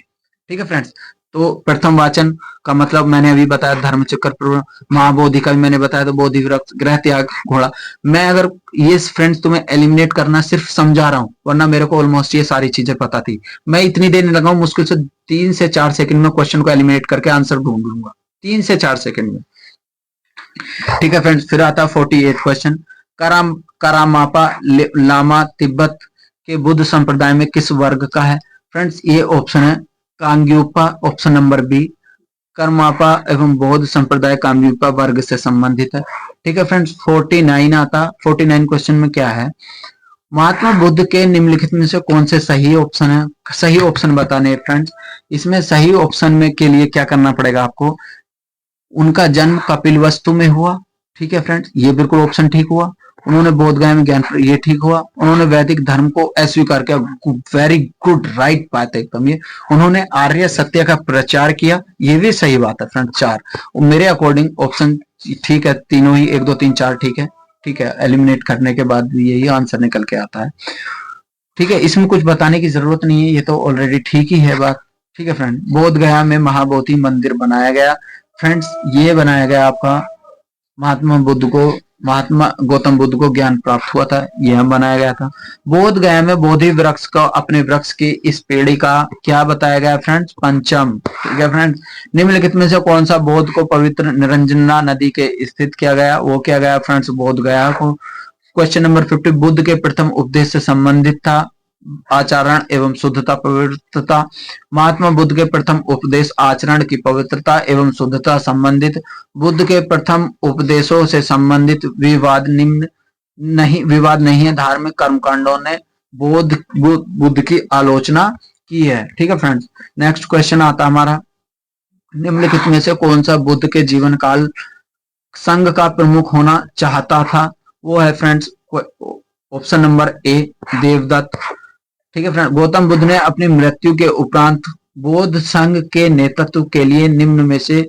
[SPEAKER 1] ठीक है फ्रेंड्स, तो प्रथम वाचन का मतलब मैंने अभी बताया, धर्म चक्र, महाबोधि का भी मैंने बताया, तो बोधि वृक्ष, ग्रह त्याग, घोड़ा। मैं अगर ये फ्रेंड्स तुम्हें एलिमिनेट करना सिर्फ समझा रहा हूँ, वरना मेरे को ऑलमोस्ट ये सारी चीजें पता थी। मैं इतनी देर नहीं लगा, मुश्किल से 3 से 4 सेकंड में क्वेश्चन को एलिमिनेट करके आंसर ढूंढ लूंगा, 3 से 4 सेकंड में। ठीक है फ्रेंड्स, फिर आता 48 क्वेश्चन, करामापा लामा तिब्बत के बुद्ध संप्रदाय में किस वर्ग का है? फ्रेंड्स ये ऑप्शन है कांग्यूपा, ऑप्शन नंबर बी। करमापा एवं बौद्ध संप्रदाय कांग्यूपा वर्ग से संबंधित है। ठीक है फ्रेंड्स, 49 आता, 49 क्वेश्चन में क्या है, महात्मा बुद्ध के निम्नलिखित में से कौन से सही ऑप्शन है, सही ऑप्शन बताने फ्रेंड्स। इसमें सही ऑप्शन में के लिए क्या करना पड़ेगा आपको, उनका जन्म कपिलवस्तु में हुआ। ठीक है फ्रेंड्स, ये बिल्कुल ऑप्शन ठीक हुआ। उन्होंने बोध गया में ज्ञान, ये ठीक हुआ। उन्होंने वैदिक धर्म को अस्वीकार किया, वेरी गुड, राइट बात है एकदम ये। उन्होंने आर्य सत्य का प्रचार किया, ये भी सही बात है फ्रेंड, 4। मेरे अकॉर्डिंग ऑप्शन ठीक है, तीनों ही 1 2 3 4 ठीक है। ठीक है, एलिमिनेट करने के बाद भी यही आंसर निकल के आता है। ठीक है, इसमें कुछ बताने की जरूरत नहीं है, ये तो ऑलरेडी ठीक ही है बात। ठीक है फ्रेंड, बोध गया में महाबोधि मंदिर बनाया गया। फ्रेंड्स ये बनाया गया आपका महात्मा बुद्ध को महात्मा गौतम बुद्ध को ज्ञान प्राप्त हुआ था, यह बनाया गया था। बोध गया में बोधि वृक्ष को, अपने वृक्ष की इस पेड़ी का क्या बताया गया फ्रेंड्स, पंचम। ठीक है फ्रेंड्स, निम्नलिखित में से कौन सा बोध को पवित्र निरंजना नदी के स्थित किया गया, वो किया गया फ्रेंड्स बोध गया को। क्वेश्चन नंबर 50, बुद्ध के प्रथम उपदेश से संबंधित था आचरण एवं शुद्धता पवित्रता। महात्मा बुद्ध के प्रथम उपदेश आचरण की पवित्रता एवं शुद्धता संबंधित। बुद्ध के प्रथम उपदेशों से संबंधित विवाद नहीं है, धार्मिक कर्मकांडों ने बुद्ध की आलोचना की है। ठीक है फ्रेंड्स, नेक्स्ट क्वेश्चन आता हमारा, निम्नलिखित में से कौन सा बुद्ध के जीवन काल संघ का प्रमुख होना चाहता था, वो है friends option number A, Devdutt. ठीक है फ्रेंड, गौतम बुद्ध ने अपनी मृत्यु के उपरांत बौद्ध संघ के नेतृत्व के लिए निम्न में से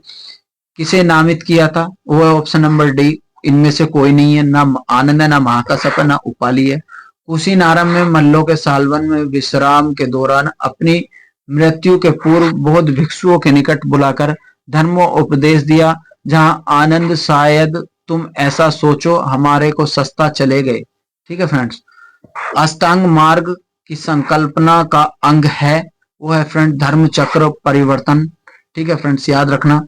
[SPEAKER 1] किसे नामित किया था, वो है ऑप्शन नंबर डी, इनमें से कोई नहीं है, ना आनंद है, ना महाकाश्यप है, ना उपाली है। कुशीनाराम में मल्लों के सालवन में विश्राम के दौरान अपनी मृत्यु के पूर्व बौद्ध भिक्षुओं के निकट बुलाकर धर्मोपदेश दिया, जहां आनंद शायद तुम ऐसा सोचो हमारे को सस्ता चले गए। ठीक है फ्रेंड्स, अष्टांग मार्ग की संकल्पना का अंग है, वो है फ्रेंड धर्म चक्र परिवर्तन। ठीक है फ्रेंड्स, याद रखना।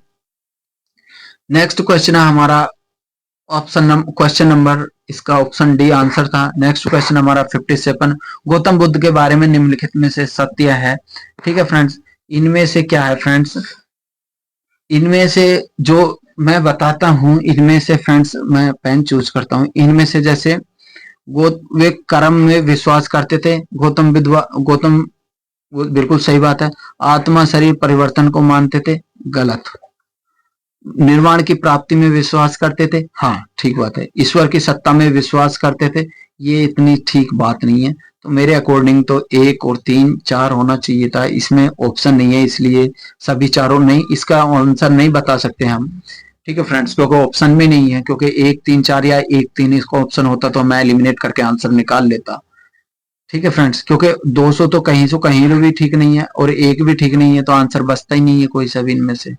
[SPEAKER 1] नेक्स्ट क्वेश्चन है हमारा क्वेश्चन नंबर, इसका ऑप्शन डी आंसर था। नेक्स्ट क्वेश्चन हमारा 57, गौतम बुद्ध के बारे में निम्नलिखित में से सत्य है। ठीक है फ्रेंड्स, इनमें से क्या है फ्रेंड्स, इनमें से जो मैं बताता हूं, इनमें से फ्रेंड्स मैं पेन चूज करता हूं, इनमें से जैसे वे कर्म में विश्वास करते थे, गौतम बिल्कुल सही बात है। आत्मा शरीर परिवर्तन को मानते थे, गलत। निर्वाण की प्राप्ति में विश्वास करते थे, हाँ ठीक बात है। ईश्वर की सत्ता में विश्वास करते थे, ये इतनी ठीक बात नहीं है। तो मेरे अकॉर्डिंग तो 1 और 3 4 होना चाहिए था, इसमें ऑप्शन नहीं है, इसलिए सभी चारों नहीं, इसका आंसर नहीं बता सकते हम। ठीक है फ्रेंड्स, क्योंकि ऑप्शन में नहीं है, क्योंकि 1 3 4 या 1 3 इसका ऑप्शन होता तो मैं एलिमिनेट करके आंसर निकाल लेता। ठीक है फ्रेंड्स, क्योंकि 200 तो कहीं से कहीं भी ठीक नहीं है और 1 भी ठीक नहीं है, तो आंसर बचता ही नहीं है कोई सभी इनमें से।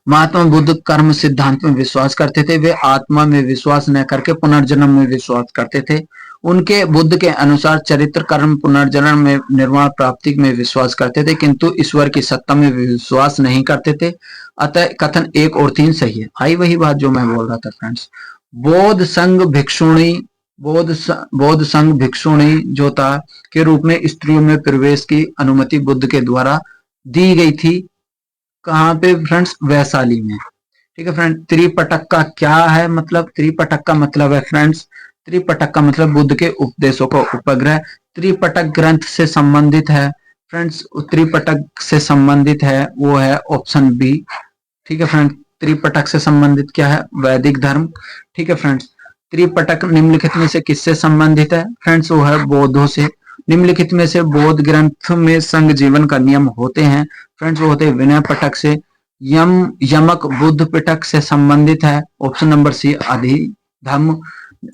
[SPEAKER 1] महात्मा बुद्ध कर्म सिद्धांत में विश्वास करते थे, वे आत्मा में विश्वास न करके पुनर्जन्म में विश्वास करते थे। उनके बुद्ध के अनुसार चरित्र कर्म पुनर्जन्म में निर्वाण प्राप्ति में विश्वास करते थे, किंतु ईश्वर की सत्ता में विश्वास नहीं करते थे। अतः कथन 1 और 3 सही है। आई वही बात जो मैं बोल रहा था फ्रेंड्स। बौद्ध संघ भिक्षुणी जो था के रूप में स्त्रियों में प्रवेश की अनुमति बुद्ध के द्वारा दी गई थी, कहाँ पे फ्रेंड्स, वैशाली में। ठीक है फ्रेंड, त्रिपटक का क्या है मतलब, त्रिपटक का मतलब है फ्रेंड्स, त्रिपटक का मतलब बुद्ध के उपदेशों का उपग्रह। त्रिपटक ग्रंथ से संबंधित है फ्रेंड्स, त्रिपटक से संबंधित है वो है ऑप्शन बी। ठीक है फ्रेंड्स, त्रिपटक से संबंधित क्या है, वैदिक धर्म। ठीक है फ्रेंड्स, त्रिपटक निम्नलिखित में से किससे संबंधित है फ्रेंड्स, वो है बौद्धों से। निम्नलिखित में से बौद्ध ग्रंथ में संघ जीवन का नियम होते हैं फ्रेंड्स, वो होते हैं विनय पिटक से। यमक बुद्ध पिटक से संबंधित है, ऑप्शन नंबर सी अधिधम्म।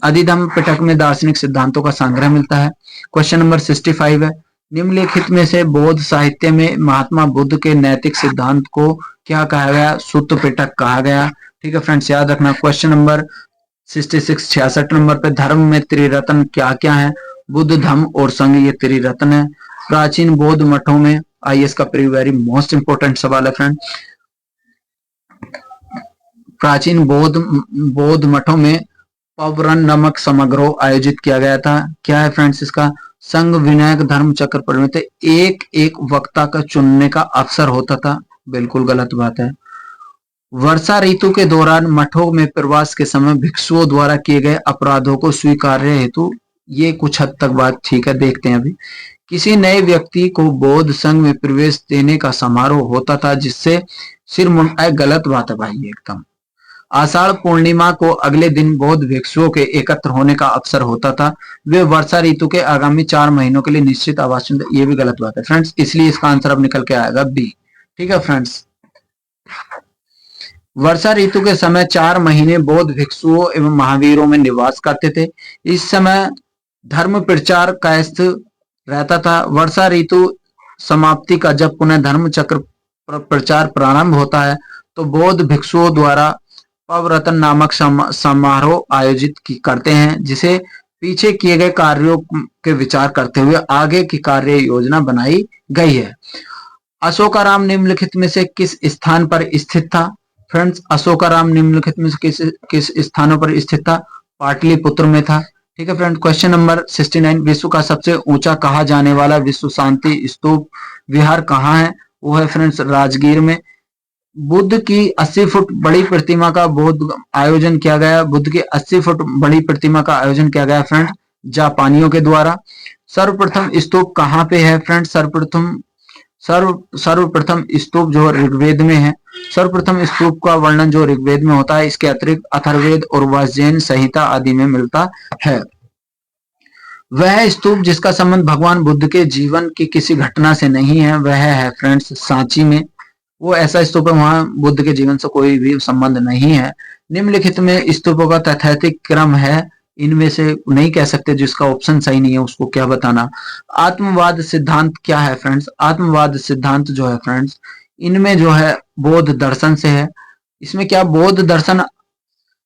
[SPEAKER 1] अधिधम्म पिटक में दार्शनिक सिद्धांतों का संग्रह मिलता है। क्वेश्चन नंबर 65 है, निम्नलिखित में से बौद्ध साहित्य में महात्मा बुद्ध के नैतिक सिद्धांत को क्या कहा गया, सुत्त पिटक कहा गया। ठीक है फ्रेंड्स, याद रखना। क्वेश्चन नंबर 66 नंबर पे, धर्म में त्रिरत्न क्या क्या है, बुद्ध धम्म और संघ, ये त्रिरत्न है। प्राचीन बौद्ध मठों में, आईएएस का वेरी मोस्ट इंपोर्टेंट सवाल है फ्रेंड, प्राचीन बौद्ध मठों में पवरन नामक समारोह आयोजित किया गया था। क्या है फ्रेंड्स इसका, संघ विनायक धर्म चक्र परिणत, एक एक वक्ता का चुनने का अवसर होता था, बिल्कुल गलत बात है। वर्षा ऋतु के दौरान मठों में प्रवास के समय भिक्षुओं द्वारा किए गए अपराधों को स्वीकार्य हेतु, ये कुछ हद तक बात ठीक है, देखते हैं अभी। किसी नए व्यक्ति को बौद्ध संघ में प्रवेश देने का समारोह होता था, जिससे सिर मुंडा, गलत बात है भाई एकदम। आषाढ़ पूर्णिमा को अगले दिन बौद्ध भिक्षुओं के एकत्र होने का अवसर होता था, वे वर्षा ऋतु के आगामी 4 महीनों के लिए निश्चित आवास, ये भी गलत बात है फ्रेंड्स, इसलिए इसका आंसर अब निकल के आएगा बी। ठीक है फ्रेंड्स, वर्षा ऋतु के समय 4 महीने बौद्ध भिक्षुओं एवं महावीरों में निवास करते थे। इस समय धर्म प्रचार कायस्थ रहता था। वर्षा ऋतु समाप्ति का जब पुनः धर्म चक्र प्रचार प्रारंभ होता है, तो बौद्ध भिक्षुओं द्वारा पवरतन नामक समारोह आयोजित करते हैं, जिसे पीछे किए गए कार्यों के विचार करते हुए आगे की कार्य योजना बनाई गई है। अशोकाराम निम्नलिखित में से किस स्थान पर स्थित था? फ्रेंड्स, अशोकाराम निम्नलिखित में से किस स्थानों पर स्थित था? पाटलिपुत्र में था। ठीक है फ्रेंड, क्वेश्चन नंबर 69, विश्व का सबसे ऊंचा कहा जाने वाला विश्व शांति स्तूप विहार कहाँ है? वो है फ्रेंड्स राजगीर में। बुद्ध की 80 फुट बड़ी प्रतिमा का आयोजन किया गया। बुद्ध की 80 फुट बड़ी प्रतिमा का आयोजन किया गया फ्रेंड जापानियों के द्वारा। सर्वप्रथम स्तूप कहाँ पे है फ्रेंड? सर्वप्रथम स्तूप जो ऋग्वेद में है। सर्वप्रथम स्तूप का वर्णन जो ऋग्वेद में होता है, इसके अतिरिक्त अथर्ववेद और वज्रयन संहिता आदि में मिलता है। वह स्तूप जिसका संबंध भगवान बुद्ध के जीवन की किसी घटना से नहीं है, वह है फ्रेंड्स सांची में। वो ऐसा स्तूप है, वहां बुद्ध के जीवन से कोई भी संबंध नहीं है। निम्नलिखित में स्तूपों का तथैतिक क्रम है, इनमें से नहीं कह सकते, जिसका ऑप्शन सही नहीं है उसको क्या बताना। आत्मवाद सिद्धांत क्या है फ्रेंड्स? आत्मवाद सिद्धांत जो है फ्रेंड्स, इनमें जो है बौद्ध दर्शन से है। इसमें क्या बौद्ध दर्शन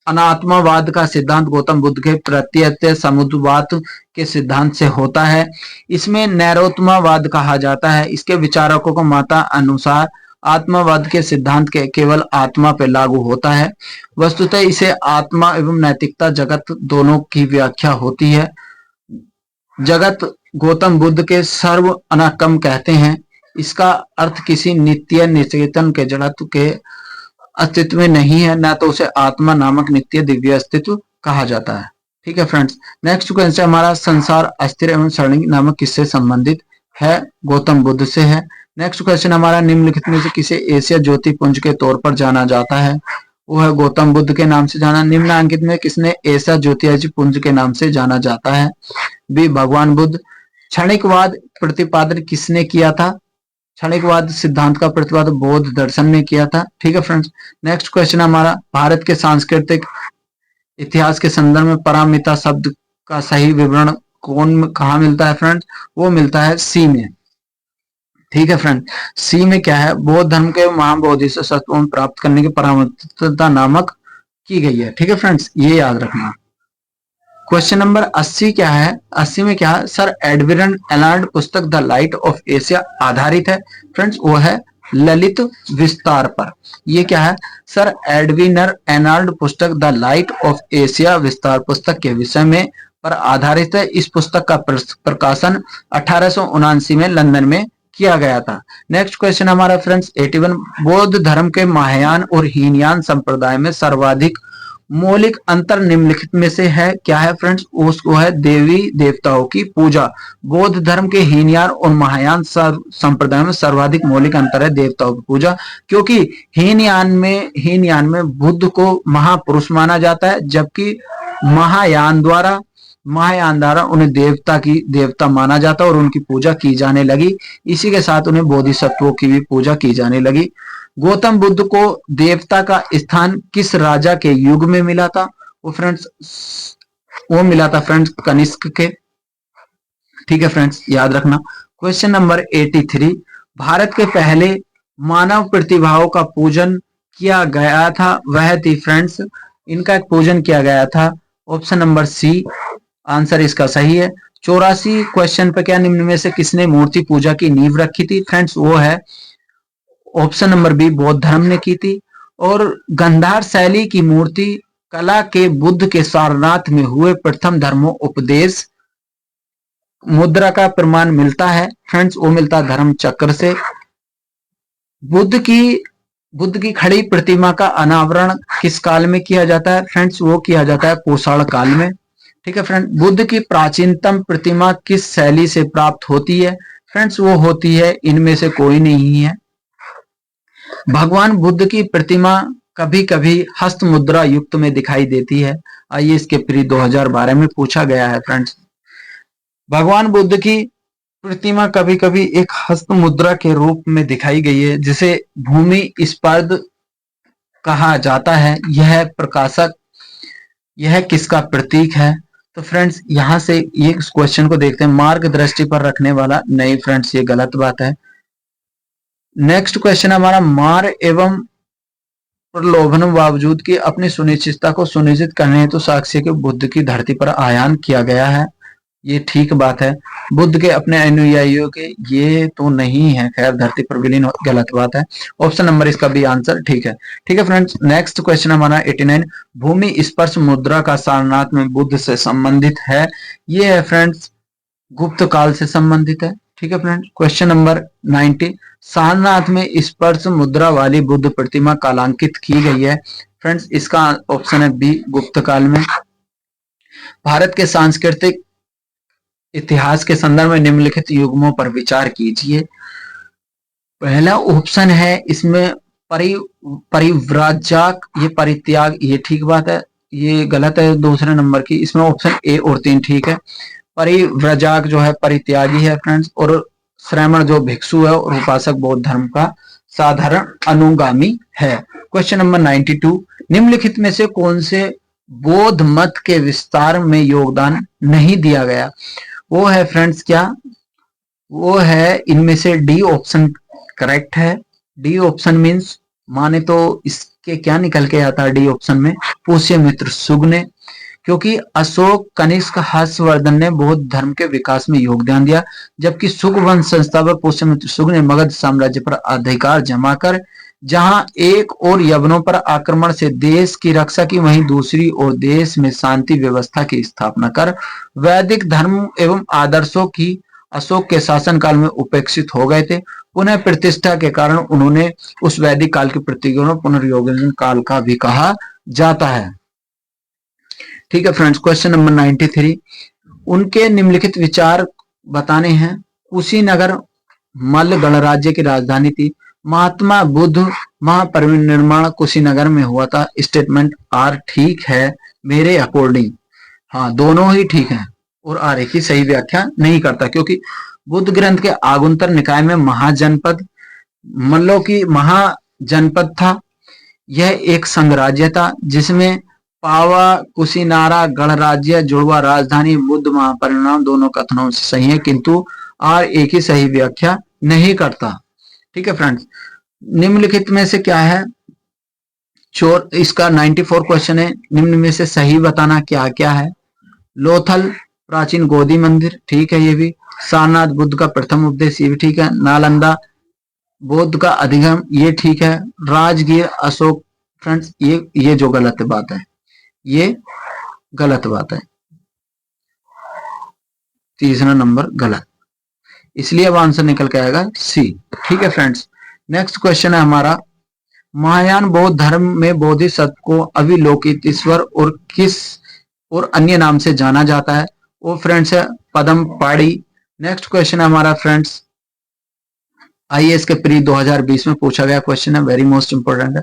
[SPEAKER 1] अनात्मवाद का सिद्धांत गौतम बुद्ध के प्रत्यय समुद्रवाद के सिद्धांत से होता है। इसमें नैरोत्मवाद कहा जाता है। इसके विचारकों को माता अनुसार आत्मवाद के सिद्धांत के केवल आत्मा पर लागू होता है। वस्तुतः इसे आत्मा एवं नैतिकता जगत दोनों की व्याख्या होती है। जगत गौतम बुद्ध के सर्व अनाकम कहते हैं। इसका अर्थ किसी नित्य निचेतन के जड़त्व के अस्तित्व में नहीं है, ना तो उसे आत्मा नामक नित्य दिव्य अस्तित्व कहा जाता है। ठीक है फ्रेंड्स, नेक्स्ट क्वेश्चन हमारा संसार अस्थिर एवं क्षणिक नामक किससे संबंधित है? गौतम बुद्ध से है। नेक्स्ट क्वेश्चन हमारा निम्नलिखित में से किसे एशिया ज्योति पुंज के तौर पर जाना जाता है? वो है गौतम बुद्ध के नाम से जाना। निम्नांकित में किसने एशिया ज्योतिष पुंज के नाम से जाना जाता है? बी भगवान बुद्ध। क्षणिकवाद प्रतिपादन किसने किया था? क्षणिकवाद सिद्धांत का प्रतिपादन बौद्ध दर्शन ने किया था। ठीक है फ्रेंड्स, नेक्स्ट क्वेश्चन हमारा भारत के सांस्कृतिक इतिहास के संदर्भ में पारमिता शब्द का सही विवरण कहाँ मिलता है फ्रेंड्स? वो मिलता है सी में। ठीक है फ्रेंड, सी में क्या है? बौद्ध धर्म के महाबोधि से सत्व प्राप्त करने की पारमिता नामक की गई है। ठीक है फ्रेंड्स, ये याद रखना। क्वेश्चन नंबर 80 क्या है? 80 में क्या है? सर एडविन एलार्ड पुस्तक द लाइट ऑफ एशिया आधारित है फ्रेंड्स, वो है ललित विस्तार पर। ये क्या है? सर एडविनर एनाल्ड पुस्तक द लाइट ऑफ एशिया विस्तार पुस्तक के विषय में पर आधारित है। इस पुस्तक का प्रकाशन 1879 में लंदन में किया गया था। नेक्स्ट क्वेश्चन हमारा फ्रेंड्स 81, बौद्ध धर्म के महायान और हीनयान संप्रदाय में सर्वाधिक मौलिक अंतर निम्नलिखित में से है क्या है फ्रेंड्स? उसको है देवी देवताओं की पूजा। बौद्ध धर्म के हीनयान और महायान संप्रदाय में सर्वाधिक मौलिक अंतर है देवताओं की पूजा, क्योंकि हीनयान में बुद्ध को महापुरुष माना जाता है, जबकि महायान द्वारा उन्हें देवता माना जाता और उनकी पूजा की जाने लगी। इसी के साथ उन्हें बोधिसत्वों की भी पूजा की जाने लगी। गौतम बुद्ध को देवता का स्थान किस राजा के युग में मिला था? वो मिला था फ्रेंड्स कनिष्क के। ठीक है फ्रेंड्स, याद रखना। क्वेश्चन नंबर 83, भारत के पहले मानव प्रतिभाओं का पूजन किया गया था, वह थी फ्रेंड्स, इनका पूजन किया गया था ऑप्शन नंबर सी। आंसर इसका सही है। 84 क्वेश्चन पे क्या निम्न में से किसने मूर्ति पूजा की नींव रखी थी फ्रेंड्स? वो है ऑप्शन नंबर बी, बौद्ध धर्म ने की थी। और गंधार शैली की मूर्ति कला के बुद्ध के सारनाथ में हुए प्रथम धर्मोपदेश मुद्रा का प्रमाण मिलता है फ्रेंड्स, वो मिलता है धर्म चक्र से। बुद्ध की खड़ी प्रतिमा का अनावरण किस काल में किया जाता है फ्रेंड्स? वो किया जाता है पोषण काल में। ठीक है फ्रेंड, बुद्ध की प्राचीनतम प्रतिमा किस शैली से प्राप्त होती है फ्रेंड्स? वो होती है इनमें से कोई नहीं है। भगवान बुद्ध की प्रतिमा कभी कभी हस्त मुद्रा युक्त में दिखाई देती है। आइए इसके प्री 2012 में पूछा गया है फ्रेंड्स। भगवान बुद्ध की प्रतिमा कभी कभी एक हस्त मुद्रा के रूप में दिखाई गई है, जिसे भूमि स्पर्ध कहा जाता है। यह प्रकाशक यह किसका प्रतीक है? तो फ्रेंड्स यहां से ये क्वेश्चन को देखते हैं, मार्ग दृष्टि पर रखने वाला नहीं फ्रेंड्स, ये गलत बात है। नेक्स्ट क्वेश्चन हमारा मार एवं प्रलोभन बावजूद की अपनी सुनिश्चितता को सुनिश्चित करने हेतु साक्ष्य के बुद्ध की धरती पर आयान किया गया है। ये ठीक बात है। बुद्ध के अपने अनुयायियों के ये तो नहीं है, खैर धरती पर विलीन गलत बात है। ऑप्शन नंबर इसका भी आंसर ठीक है। ठीक है फ्रेंड्स, नेक्स्ट क्वेश्चन हमारा 89, भूमि स्पर्श मुद्रा का सारनाथ में बुद्ध से संबंधित है। ये है फ्रेंड्स गुप्त काल से संबंधित है। ठीक है फ्रेंड्स, क्वेश्चन नंबर 90, सारनाथ में स्पर्श मुद्रा वाली बुद्ध प्रतिमा कालांकित की गई है। फ्रेंड्स इसका ऑप्शन है बी, गुप्त काल में। भारत के सांस्कृतिक इतिहास के संदर्भ में निम्नलिखित युग्मों पर विचार कीजिए। पहला ऑप्शन है इसमें परिव्राजक, ये परित्याग, ये ठीक बात है, ये गलत है दूसरे नंबर की। इसमें ऑप्शन ए और 3 ठीक है। परिव्राजक जो है परित्यागी है फ्रेंड्स, और श्रमण जो भिक्षु है और उपासक बौद्ध धर्म का साधारण अनुगामी है। क्वेश्चन नंबर 92, निम्नलिखित में से कौन से बौद्ध मत के विस्तार में योगदान नहीं दिया गया? वो है फ्रेंड्स क्या, वो है इनमें से डी ऑप्शन करेक्ट है। डी ऑप्शन मीन्स माने तो इसके क्या निकल के आता है डी ऑप्शन में, पुष्यमित्र सुग ने, क्योंकि अशोक, कनिष्क, हर्षवर्धन ने बौद्ध धर्म के विकास में योगदान दिया, जबकि सुग वंश संस्थापक पुष्यमित्र सुग ने मगध साम्राज्य पर अधिकार जमा कर जहां एक और यवनों पर आक्रमण से देश की रक्षा की, वहीं दूसरी ओर देश में शांति व्यवस्था की स्थापना कर वैदिक धर्म एवं आदर्शों की अशोक के शासनकाल में उपेक्षित हो गए थे। पुनः प्रतिष्ठा के कारण उन्होंने उस वैदिक काल की प्रतिज्ञा पुनर्योगन काल का भी कहा जाता है। ठीक है फ्रेंड्स, क्वेश्चन नंबर 93, उनके निम्नलिखित विचार बताने हैं। कुशीनगर मल्ल गणराज्य की राजधानी थी। महात्मा बुद्ध महापरिनिर्वाण कुशीनगर में हुआ था। स्टेटमेंट आर ठीक है मेरे अकॉर्डिंग। हाँ, दोनों ही ठीक हैं और आर एक ही सही व्याख्या नहीं करता, क्योंकि बुद्ध ग्रंथ के आगुंतर निकाय में महाजनपद मल्लों की महाजनपद था। यह एक संघराज्य था जिसमें पावा, कुशीनारा, गणराज्य, जुड़वा राजधानी, बुद्ध महापरिनिर्वाण दोनों कथनों से सही है, किंतु आर एक ही सही व्याख्या नहीं करता। ठीक है फ्रेंड्स, निम्नलिखित में से क्या है इसका 94 क्वेश्चन है, निम्न में से सही बताना क्या क्या है। लोथल प्राचीन गोदी मंदिर, ठीक है ये भी। सारनाथ बुद्ध का प्रथम उपदेश, ये भी ठीक है। नालंदा बौद्ध का अधिगम, ये ठीक है। राजगीर अशोक, फ्रेंड्स ये जो गलत बात है, ये गलत बात है, तीसरा नंबर गलत, इसलिए अब आंसर निकल के आएगा सी। ठीक है फ्रेंड्स, नेक्स्ट क्वेश्चन है हमारा, महायान बौद्ध धर्म में बोधिसत्व को अविलोकित ईश्वर और किस और अन्य नाम से जाना जाता है? वो फ्रेंड्स है पदम पाड़ी। नेक्स्ट क्वेश्चन है हमारा फ्रेंड्स, आईएएस के प्री 2020 में पूछा गया क्वेश्चन है, वेरी मोस्ट इंपोर्टेंट है।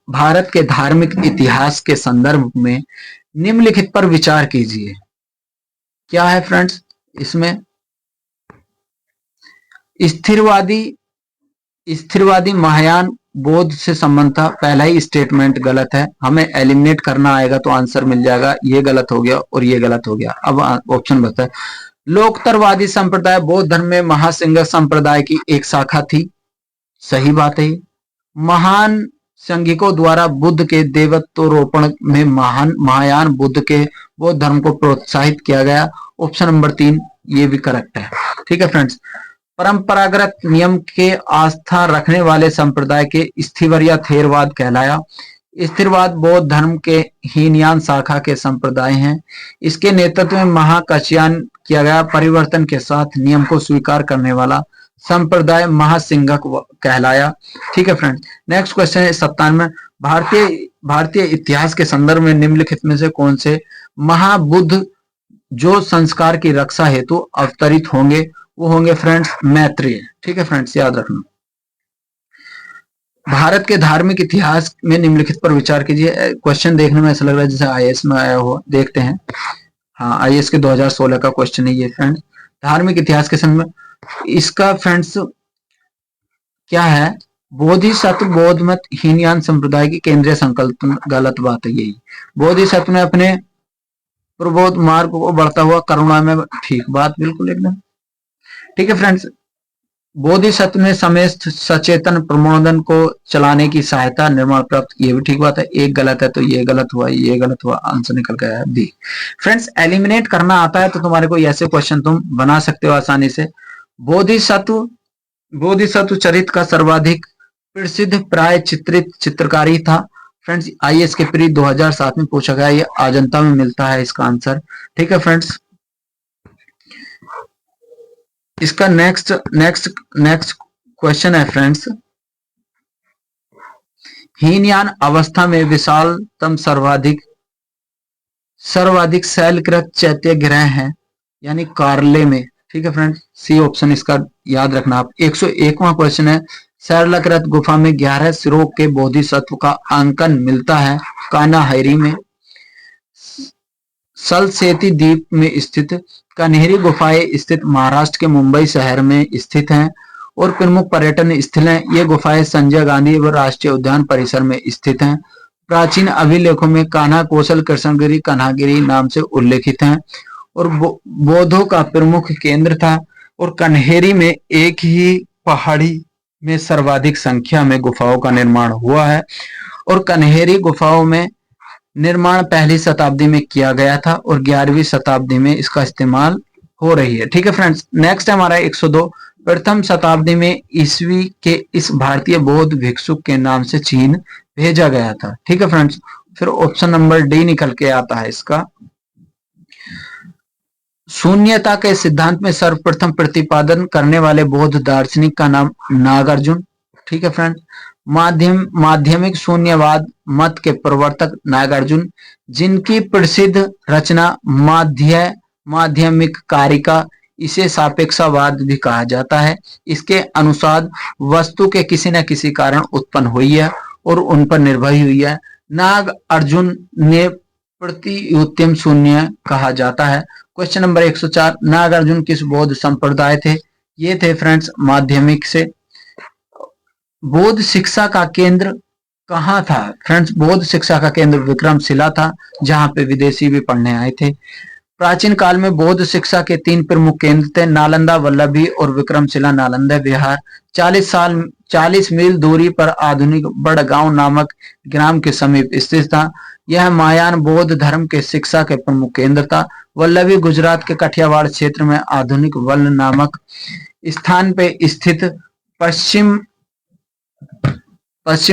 [SPEAKER 1] भारत के धार्मिक इतिहास के संदर्भ में निम्नलिखित पर विचार कीजिए। क्या है फ्रेंड्स इसमें, स्थिरवादी महायान बौद्ध से संबंध था, पहला ही स्टेटमेंट गलत है, हमें एलिमिनेट करना आएगा तो आंसर मिल जाएगा। ये गलत हो गया और ये गलत हो गया। अब ऑप्शन बता है, लोकतरवादी संप्रदाय बौद्ध धर्म में महासिंह संप्रदाय की एक शाखा थी, सही बात है। महान संघिकों द्वारा बुद्ध के देवत्वरोपण में महायान बुद्ध के बौद्ध धर्म को प्रोत्साहित किया गया, ऑप्शन नंबर 3 ये भी करेक्ट है। ठीक है फ्रेंड्स, परंपरागत नियम के आस्था रखने वाले संप्रदाय के स्थिवरिया थेरवाद कहलाया। स्थिरवाद बौद्ध धर्म के हीनयान शाखा के संप्रदाय हैं। इसके नेतृत्व में महाकश्यान किया गया। परिवर्तन के साथ नियम को स्वीकार करने वाला संप्रदाय महासिंघक कहलाया। ठीक है फ्रेंड्स, नेक्स्ट क्वेश्चन है 97, भारतीय इतिहास के संदर्भ में निम्नलिखित में से कौन से महाबुद्ध जो संस्कार की रक्षा हेतु अवतरित होंगे? वो होंगे फ्रेंड्स मैत्रेय। ठीक है फ्रेंड्स, याद रखना। भारत के धार्मिक इतिहास में निम्नलिखित पर विचार कीजिए। क्वेश्चन देखने में ऐसा लग रहा है जैसे आईएएस में आया हुआ, देखते हैं। हाँ, आईएएस के 2016 का क्वेश्चन है ये फ्रेंड्स, धार्मिक इतिहास के संदर्भ में। इसका फ्रेंड्स क्या है, बोधिसत्व बौद्ध मत हीनयान संप्रदाय की केंद्रीय संकल्पना, गलत बात है यही। बोधिसत्व ने अपने प्रबोध मार्ग को बढ़ता हुआ करुणा में, ठीक बात बिल्कुल एकदम। ठीक है फ्रेंड्स, बोधिसत्व ने समेत सचेतन प्रमोदन को चलाने की सहायता निर्माण प्राप्त, ये भी ठीक बात है। एक गलत है तो ये गलत हुआ, ये गलत हुआ, आंसर निकल गया है बी। फ्रेंड्स एलिमिनेट करना आता है तो तुम्हारे को ऐसे क्वेश्चन तुम बना सकते हो आसानी से। बोधिसत्व बोधिसत्व चरित्र का सर्वाधिक प्रसिद्ध प्राय चित्रित चित्रकारी था। फ्रेंड्स आईएएस के प्री 2007 में पूछा गया, ये अजंता में मिलता है इसका आंसर। ठीक है फ्रेंड्स, इसका नेक्स्ट क्वेश्चन है फ्रेंड्स, हीनयान अवस्था में विशालतम सर्वाधिक शैलकृत चैत्य ग्रह है, यानी कार्ले में। ठीक है फ्रेंड्स, सी ऑप्शन इसका याद रखना आप। 101वां क्वेश्चन है, शैलकृत गुफा में 11 सिरों के बोधिसत्व का अंकन मिलता है कान्हाहैरी में। सलसेती द्वीप में स्थित कन्हेरी गुफाएं स्थित महाराष्ट्र के मुंबई शहर में स्थित हैं और प्रमुख पर्यटन स्थल हैं। ये गुफाएं संजय गांधी व राष्ट्रीय उद्यान परिसर में स्थित हैं। प्राचीन अभिलेखों में कान्हा कौशल कृष्णगिरी कन्हागिरी नाम से उल्लेखित हैं और बौद्धों का प्रमुख केंद्र था। और कन्हेरी में एक ही पहाड़ी में सर्वाधिक संख्या में गुफाओं का निर्माण हुआ है और कन्हेरी गुफाओं में निर्माण पहली शताब्दी में किया गया था और 11वीं शताब्दी में इसका इस्तेमाल हो रही है। ठीक है फ्रेंड्स, नेक्स्ट है हमारा 102, प्रथम शताब्दी में ईस्वी के इस भारतीय बौद्ध भिक्षुक के नाम से चीन भेजा गया था। ठीक है फ्रेंड्स, फिर ऑप्शन नंबर डी निकल के आता है इसका। शून्यता के सिद्धांत में सर्वप्रथम प्रतिपादन करने वाले बौद्ध दार्शनिक का नाम नागार्जुन। ठीक है फ्रेंड्स, माध्यमिक शून्यवाद मत के प्रवर्तक नागार्जुन, जिनकी प्रसिद्ध रचना माध्यमिक कारिका, इसे सापेक्षवाद भी कहा जाता है। इसके अनुसार वस्तु के किसी न किसी कारण उत्पन्न हुई है और उन पर निर्भर हुई है। नागार्जुन ने प्रतियुत्तम शून्य कहा जाता है। क्वेश्चन नंबर 104, नागार्जुन किस बौद्ध संप्रदाय थे? ये थे फ्रेंड्स माध्यमिक से। बौद्ध शिक्षा का केंद्र कहाँ था? फ्रेंड्स बौद्ध शिक्षा का केंद्र विक्रमशिला था, जहां पे विदेशी भी पढ़ने आए थे। प्राचीन काल में बौद्ध शिक्षा के 3 प्रमुख केंद्र थे, नालंदा वल्लभी और विक्रमशिला नालंदा विहार। 40 मील दूरी पर आधुनिक बड़गांव नामक ग्राम के समीप स्थित था। यह महायान बौद्ध धर्म के शिक्षा के प्रमुख केंद्र था। वल्लभी गुजरात के कठियावाड़ क्षेत्र में आधुनिक वल्ल नामक स्थान पे स्थित पश्चिम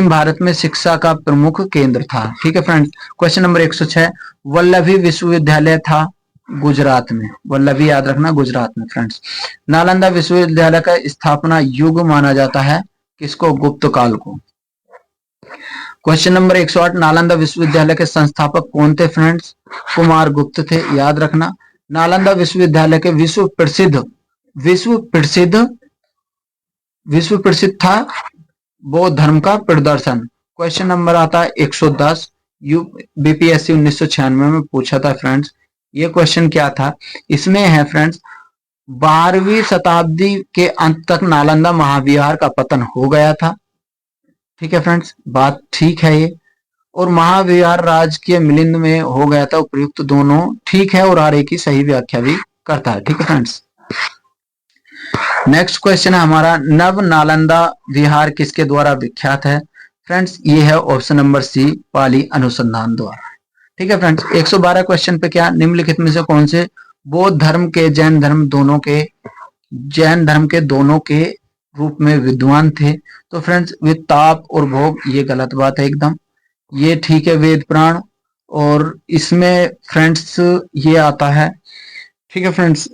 [SPEAKER 1] भारत में शिक्षा का प्रमुख केंद्र था। ठीक है फ्रेंड्स, क्वेश्चन नंबर 106, वल्लभी विश्वविद्यालय था गुजरात में। वल्लभी याद रखना, गुजरात में। फ्रेंड्स नालंदा विश्वविद्यालय का स्थापना युग माना जाता है किसको? गुप्त काल को। क्वेश्चन नंबर 108, नालंदा विश्वविद्यालय के संस्थापक कौन थे? फ्रेंड्स कुमार गुप्त थे, याद रखना। नालंदा विश्वविद्यालय के विश्व प्रसिद्ध था बौद्ध धर्म का प्रदर्शन। क्वेश्चन नंबर आता है 110, बीपीएससी 1996 में पूछा था फ्रेंड्स। ये क्वेश्चन क्या था? इसमें है फ्रेंड्स 12वीं शताब्दी के अंत तक नालंदा महाविहार का पतन हो गया था। ठीक है फ्रेंड्स, बात ठीक है ये। और महाविहार राजकीय मिलिंद में हो गया था। उपयुक्त दोनों ठीक है और हर एक की सही व्याख्या भी करता है। ठीक है फ्रेंड्स, नेक्स्ट क्वेश्चन है हमारा, नव नालंदा विहार किसके द्वारा विख्यात है? फ्रेंड्स ये है ऑप्शन नंबर सी, पाली अनुसंधान द्वारा। ठीक है फ्रेंड्स, 112 क्वेश्चन पे क्या, निम्नलिखित में से कौन से बौद्ध धर्म के जैन धर्म दोनों के रूप में विद्वान थे? तो फ्रेंड्स ताप और भोग, ये गलत बात है एकदम। ये ठीक है वेद पुराण, और इसमें फ्रेंड्स ये आता है। ठीक है फ्रेंड्स,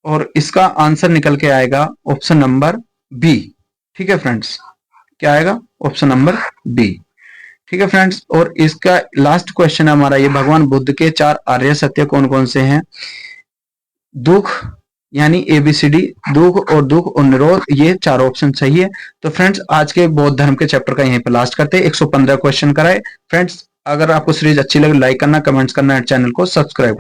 [SPEAKER 1] और इसका आंसर निकल के आएगा ऑप्शन नंबर बी। ठीक है फ्रेंड्स, क्या आएगा? Option number B. ठीक है फ्रेंड्स, और इसका लास्ट क्वेश्चन है हमारा ये, भगवान बुद्ध के 4 आर्य सत्य कौन कौन से हैं? दुख यानी ABCD, दुख और निरोध, ये 4 ऑप्शन सही है। तो फ्रेंड्स आज के बौद्ध धर्म के चैप्टर का यहीं पे लास्ट करते हैं। 115 क्वेश्चन कराए। फ्रेंड्स अगर आपको सीरीज अच्छी लगे लाइक करना, कमेंट्स करना, चैनल को सब्सक्राइब